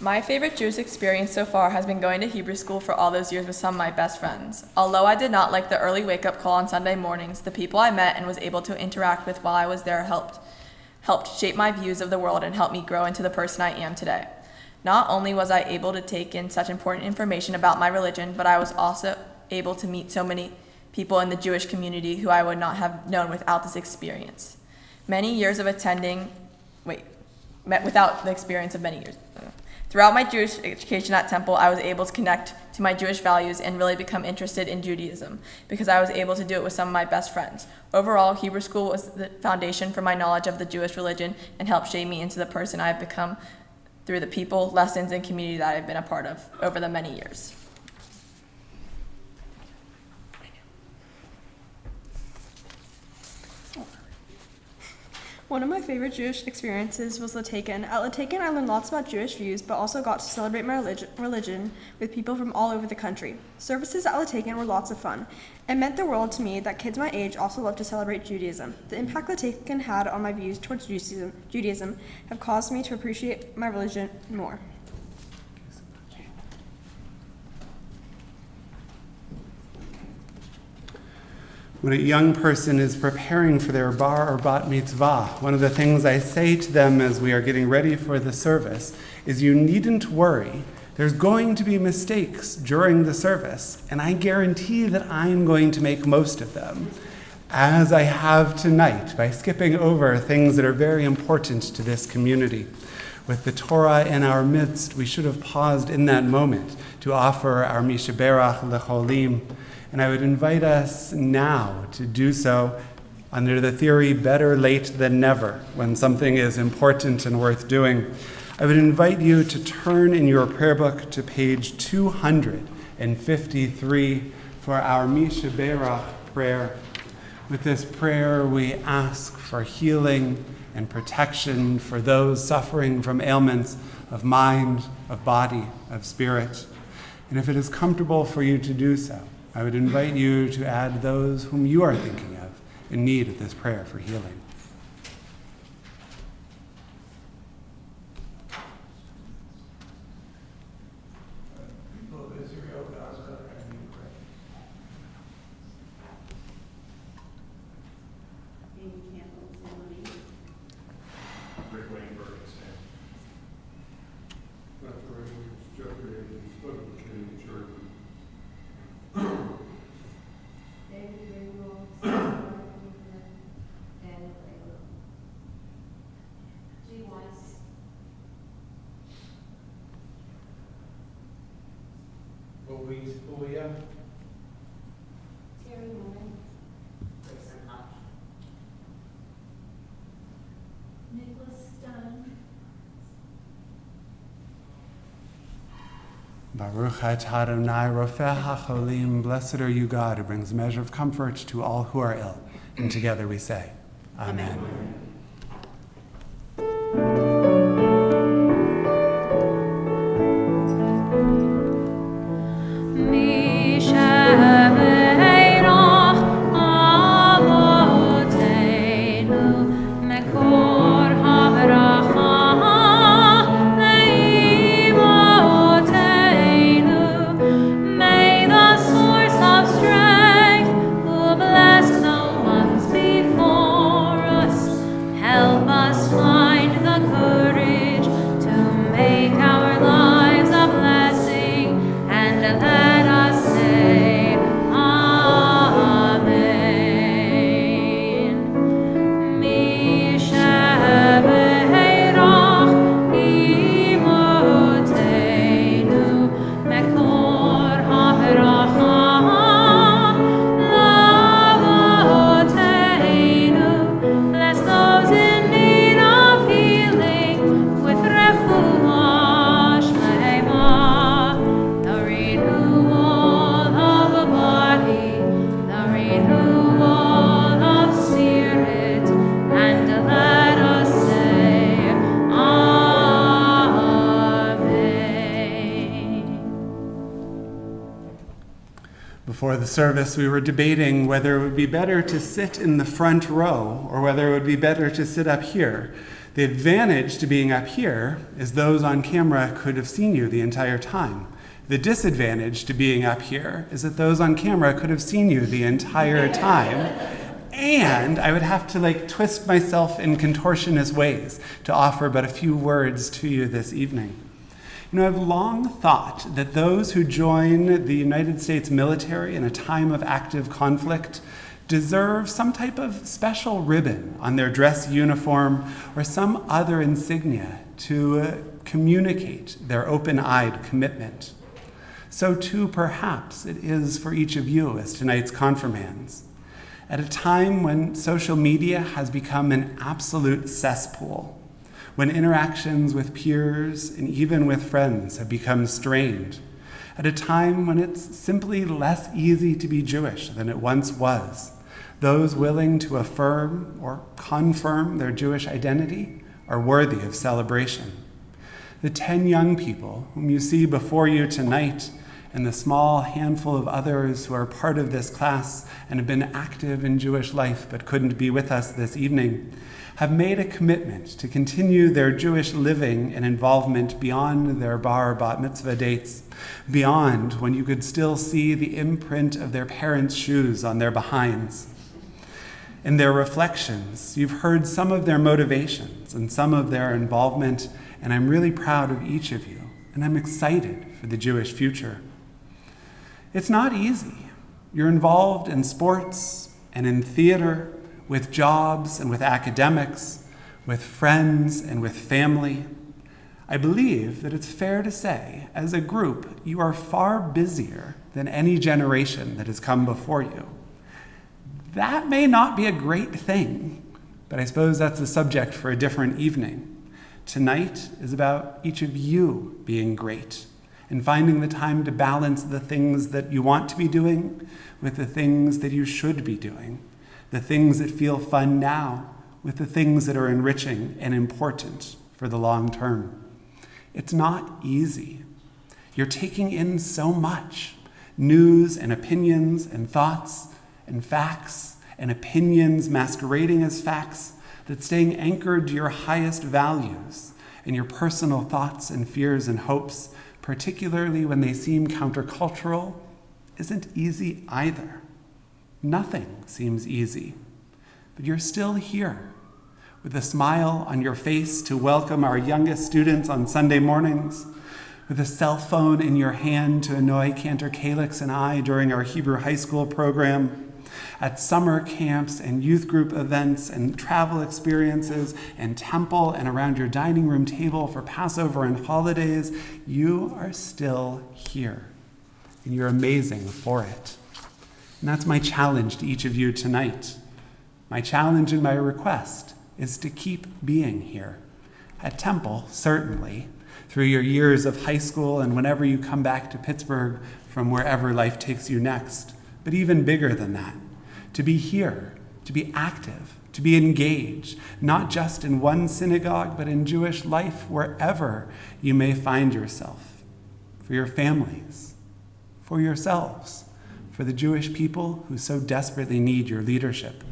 My favorite Jewish experience so far has been going to Hebrew school for all those years with some of my best friends. Although I did not like the early wake-up call on Sunday mornings, the people I met and was able to interact with while I was there helped shape my views of the world and helped me grow into the person I am today. Not only was I able to take in such important information about my religion, but I was also able to meet so many people in the Jewish community who I would not have known without this experience. Without the experience of many years. Throughout my Jewish education at Temple, I was able to connect to my Jewish values and really become interested in Judaism because I was able to do it with some of my best friends. Overall, Hebrew school was the foundation for my knowledge of the Jewish religion and helped shape me into the person I have become through the people, lessons, and community that I've been a part of over the many years. One of my favorite Jewish experiences was Lataken. At Lataken, I learned lots about Jewish views, but also got to celebrate my religion with people from all over the country. Services at Lataken were lots of fun. It meant the world to me that kids my age also love to celebrate Judaism. The impact Lataken had on my views towards Judaism have caused me to appreciate my religion more. When a young person is preparing for their bar or bat mitzvah, one of the things I say to them as we are getting ready for the service is you needn't worry. There's going to be mistakes during the service, and I guarantee that I'm going to make most of them, as I have tonight by skipping over things that are very important to this community. With the Torah in our midst, we should have paused in that moment to offer our Mishaberach Lecholim. And I would invite us now to do so under the theory better late than never when something is important and worth doing. I would invite you to turn in your prayer book to page 253 for our Mishaberach prayer. With this prayer, we ask for healing and protection for those suffering from ailments of mind, of body, of spirit. And if it is comfortable for you to do so, I would invite you to add those whom you are thinking of in need of this prayer for healing. People of Israel, God's God, I need to pray. Amy Campbell, Emily. Rick Wayneberg, Sam. Dr. Richards, Jeffrey Higgins, Douglas King, Jordan. David Ringwald, Sarah Daniel Abel, G. Weiss, Louise Booyah, Terry Moore, Grayson Huff, Nicholas Stone, Baruch atah Adonai rofeh hacholim. Blessed are you, God, who brings a measure of comfort to all who are ill. And together we say, Amen. Misha Before the service, we were debating whether it would be better to sit in the front row or whether it would be better to sit up here. The advantage to being up here is those on camera could have seen you the entire time. The disadvantage to being up here is that those on camera could have seen you the entire time. And I would have to twist myself in contortionist ways to offer but a few words to you this evening. I've long thought that those who join the United States military in a time of active conflict deserve some type of special ribbon on their dress uniform or some other insignia to communicate their open-eyed commitment. So too, perhaps, it is for each of you as tonight's confirmands. At a time when social media has become an absolute cesspool, when interactions with peers and even with friends have become strained, at a time when it's simply less easy to be Jewish than it once was, those willing to affirm or confirm their Jewish identity are worthy of celebration. The 10 young people whom you see before you tonight and the small handful of others who are part of this class and have been active in Jewish life but couldn't be with us this evening have made a commitment to continue their Jewish living and involvement beyond their bat mitzvah dates, beyond when you could still see the imprint of their parents' shoes on their behinds. In their reflections, you've heard some of their motivations and some of their involvement, and I'm really proud of each of you, and I'm excited for the Jewish future. It's not easy. You're involved in sports and in theater, with jobs and with academics, with friends and with family. I believe that it's fair to say, as a group, you are far busier than any generation that has come before you. That may not be a great thing, but I suppose that's a subject for a different evening. Tonight is about each of you being great and finding the time to balance the things that you want to be doing with the things that you should be doing, the things that feel fun now with the things that are enriching and important for the long term. It's not easy. You're taking in so much, news and opinions and thoughts and facts and opinions masquerading as facts, that staying anchored to your highest values and your personal thoughts and fears and hopes, particularly when they seem countercultural, isn't easy either. Nothing seems easy, but you're still here with a smile on your face to welcome our youngest students on Sunday mornings, with a cell phone in your hand to annoy Cantor Calix and I during our Hebrew high school program, at summer camps and youth group events and travel experiences and temple and around your dining room table for Passover and holidays. You are still here, and you're amazing for it. And that's my challenge to each of you tonight. My challenge and my request is to keep being here. At Temple, certainly, through your years of high school and whenever you come back to Pittsburgh from wherever life takes you next. But even bigger than that, to be here, to be active, to be engaged, not just in one synagogue, but in Jewish life wherever you may find yourself, for your families, for yourselves, for the Jewish people who so desperately need your leadership.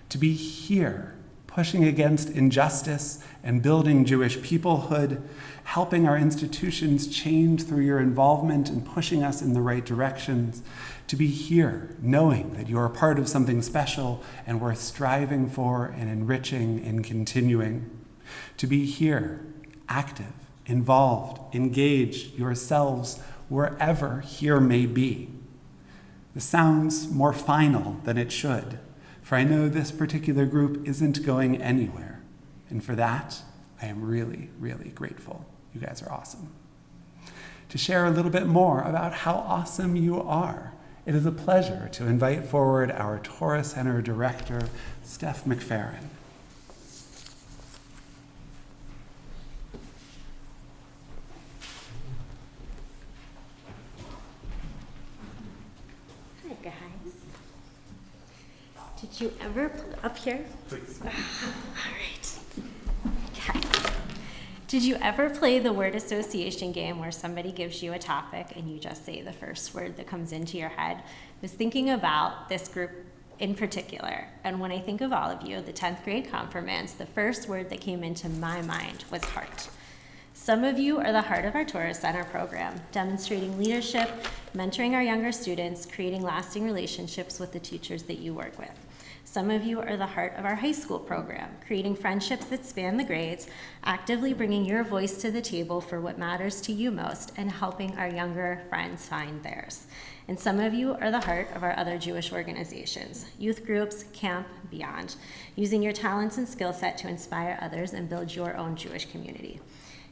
To be here, pushing against injustice and building Jewish peoplehood, helping our institutions change through your involvement and pushing us in the right directions. To be here, knowing that you are part of something special and worth striving for and enriching and continuing. To be here, active, involved, engaged yourselves wherever here may be. This sounds more final than it should, for I know this particular group isn't going anywhere. And for that, I am really, really grateful. You guys are awesome. To share a little bit more about how awesome you are, it is a pleasure to invite forward our Torah Center Director, Steph McFerrin. Hi, guys. Did you ever put up here? Please. All right. Okay. Did you ever play the word association game where somebody gives you a topic and you just say the first word that comes into your head? I was thinking about this group in particular, and when I think of all of you, the 10th grade confirmands, the first word that came into my mind was heart. Some of you are the heart of our Torah Center program, demonstrating leadership, mentoring our younger students, creating lasting relationships with the teachers that you work with. Some of you are the heart of our high school program, creating friendships that span the grades, actively bringing your voice to the table for what matters to you most, and helping our younger friends find theirs. And some of you are the heart of our other Jewish organizations, youth groups, camp, beyond, using your talents and skill set to inspire others and build your own Jewish community.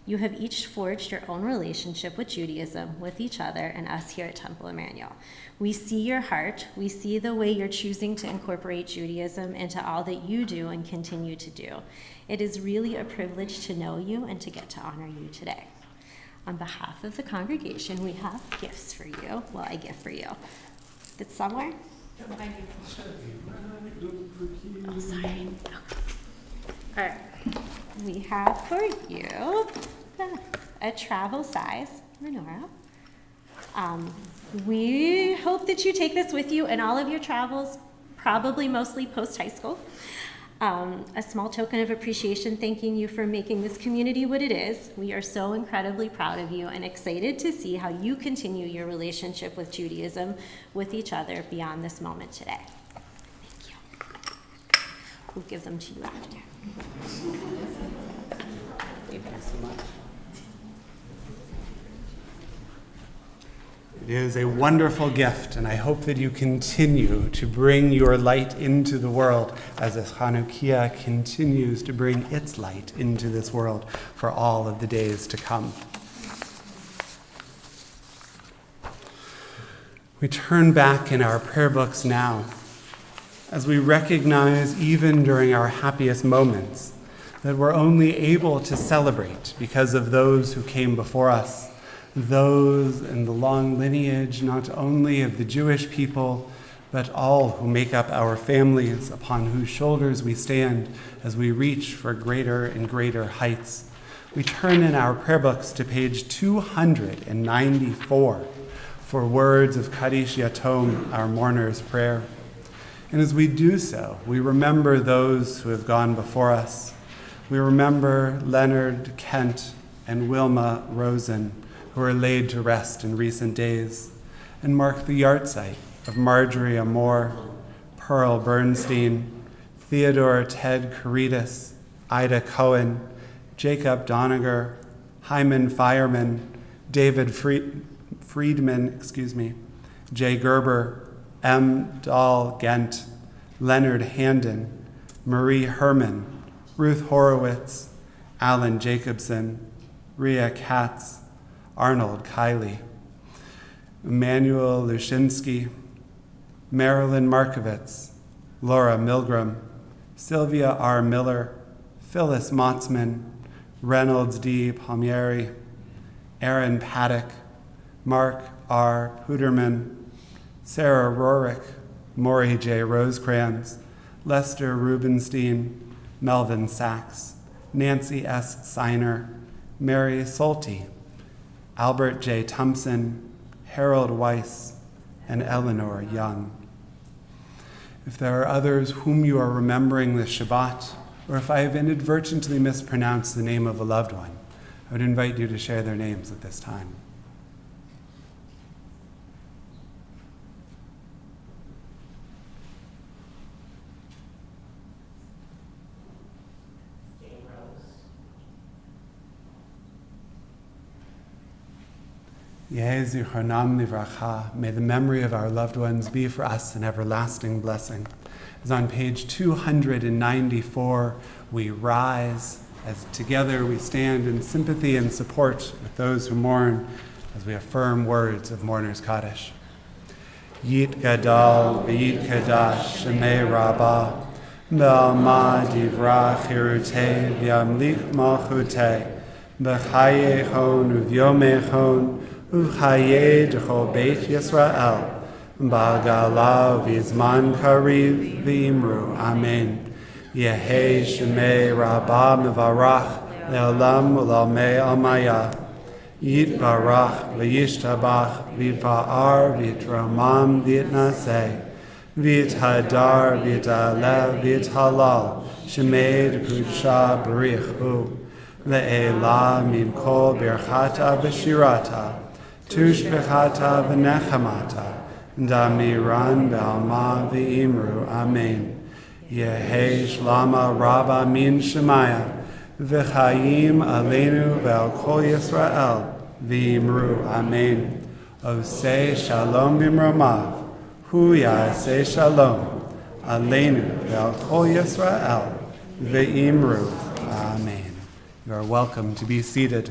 You have each forged your own relationship with Judaism, with each other, and us here at Temple Emmanuel. We see your heart. We see the way you're choosing to incorporate Judaism into all that you do and continue to do. It is really a privilege to know you and to get to honor you today. On behalf of the congregation, we have gifts for you. Well, a gift for you. It's somewhere? Oh, sorry. All right. We have for you a travel size menorah. We hope that you take this with you in all of your travels, probably mostly post-high school. A small token of appreciation, thanking you for making this community what it is. We are so incredibly proud of you and excited to see how you continue your relationship with Judaism, with each other beyond this moment today. Thank you. We'll give them to you after. Thank you so much. It is a wonderful gift, and I hope that you continue to bring your light into the world as Chanukiah continues to bring its light into this world for all of the days to come. We turn back in our prayer books now as we recognize, even during our happiest moments, that we're only able to celebrate because of those who came before us, those in the long lineage not only of the Jewish people, but all who make up our families, upon whose shoulders we stand as we reach for greater and greater heights. We turn in our prayer books to page 294 for words of Kaddish Yatom, our mourner's prayer. And as we do so, we remember those who have gone before us. We remember Leonard Kent and Wilma Rosen, who are laid to rest in recent days, and mark the yahrzeit of Marjorie Amore, Pearl Bernstein, Theodore Ted Caritas, Ida Cohen, Jacob Doniger, Hyman Fireman, David Friedman, Jay Gerber, M. Dahl Gent, Leonard Handon, Marie Herman, Ruth Horowitz, Alan Jacobson, Ria Katz, Arnold Kiley, Emmanuel Lushinsky, Marilyn Markovitz, Laura Milgram, Sylvia R. Miller, Phyllis Motzman, Reynolds D. Palmieri, Aaron Paddock, Mark R. Puderman, Sarah Rorick, Maury J. Rosecrans, Lester Rubenstein, Melvin Sachs, Nancy S. Seiner, Mary Solti, Albert J. Thompson, Harold Weiss, and Eleanor Young. If there are others whom you are remembering this Shabbat, or if I have inadvertently mispronounced the name of a loved one, I would invite you to share their names at this time. Yeh zichronam livracha. May the memory of our loved ones be for us an everlasting blessing. As on page 294, we rise, as together we stand in sympathy and support with those who mourn, as we affirm words of Mourner's Kaddish. Yit gadal v'yit kadash shemei rabbah, be'alma divra chirutei v'yamlik malchutei, b'chayechon uvyomechon, Uchaye d'chol Beit Yisrael, Ba'gala v'zman kariv v'imru, Amen. Yehei Shemei Rabbah Mevarach, le'olam u'la'amei amaya. Yitbarach v'yishtabach v'yitba'ar v'yitramam v'yitnaseh v'yithadar v'yitalev v'yithalal shemed kudsha barich hu le'ela mimkol birchata v'shirata tushbechata v'nechamata damiran b'alma v'imru amen Yehi shlama rabba min shemaya V'chaim aleinu ve'al kol Yisrael v'imru amen. Oseh shalom b'mromav, hu ya'aseh shalom aleinu ve'al kol Yisrael v'imru amen. You are welcome to be seated.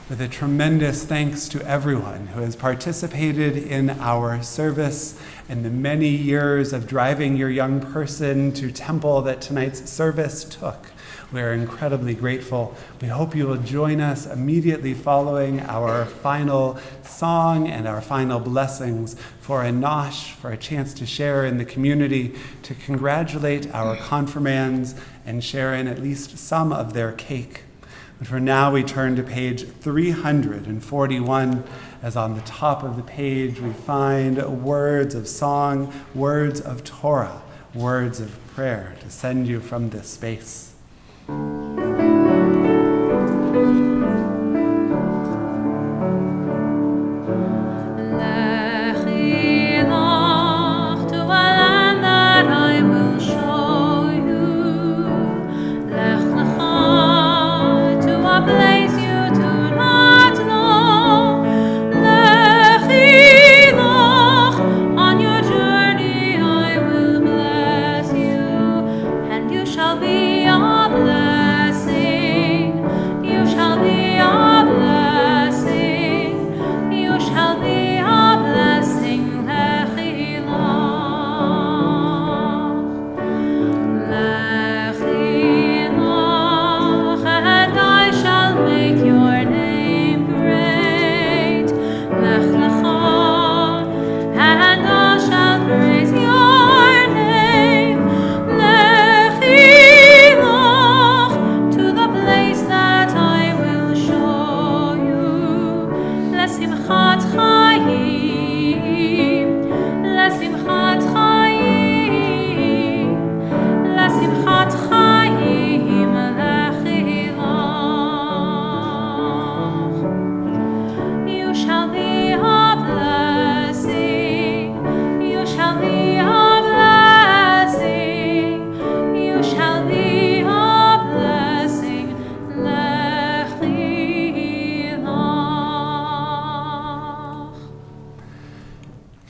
With a tremendous thanks to everyone who has participated in our service and the many years of driving your young person to temple that tonight's service took. We are incredibly grateful. We hope you will join us immediately following our final song and our final blessings for a nosh, for a chance to share in the community, to congratulate our confirmands and share in at least some of their cake. But for now, we turn to page 341, as on the top of the page we find words of song, words of Torah, words of prayer to send you from this space.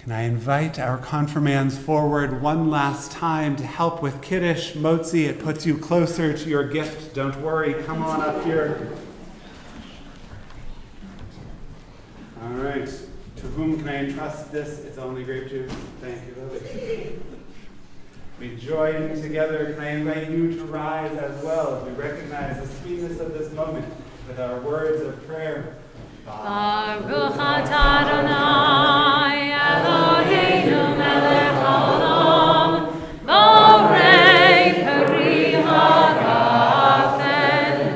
Invite our confirmands forward one last time to help with Kiddush. Motzi, it puts you closer to your gift. Don't worry, come on up here. All right, to whom can I entrust this? It's only grape juice. Thank you, Lily. We join together. Can I invite you to rise as well as we recognize the sweetness of this moment with our words of prayer. Baruch atah Adonai Eloheinu melech haolam borei peri hagafen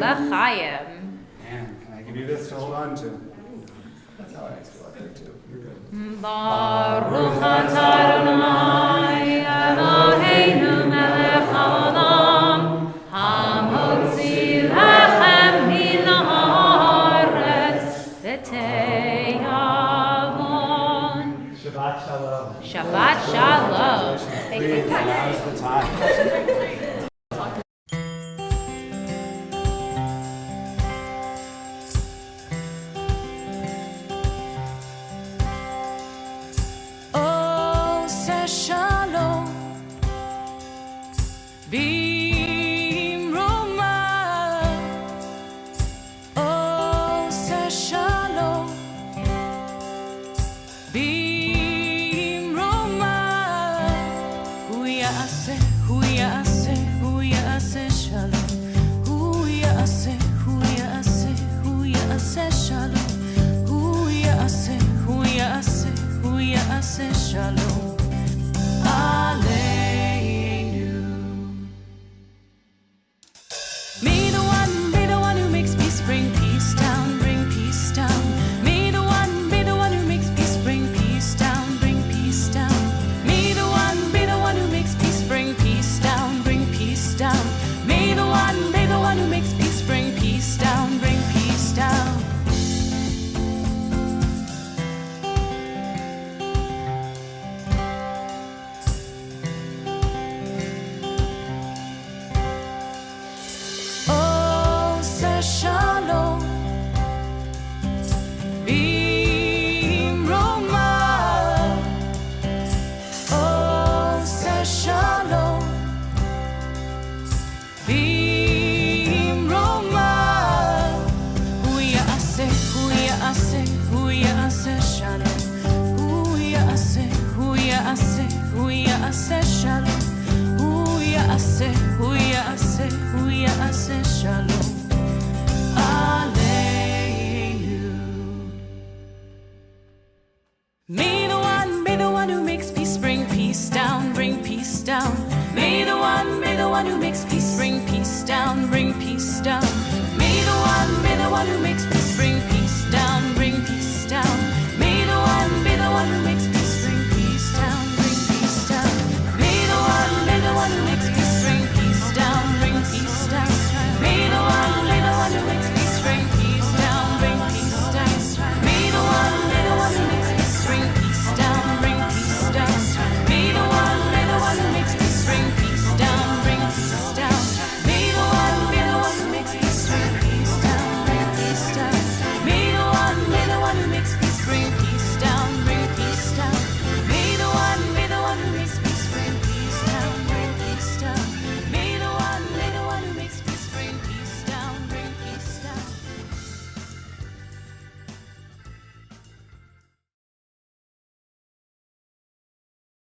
l'chaim. And can I give you this to hold on to? That's how I feel up there too. You're good. Baruch atah Adonai Eloheinu melech haolam hamotzi lechem min haaretz v'teyavon. Shabbat Shalom. Shabbat Shalom. Thank you. Now's the time. Who ya ya'aseh shalom aleinu.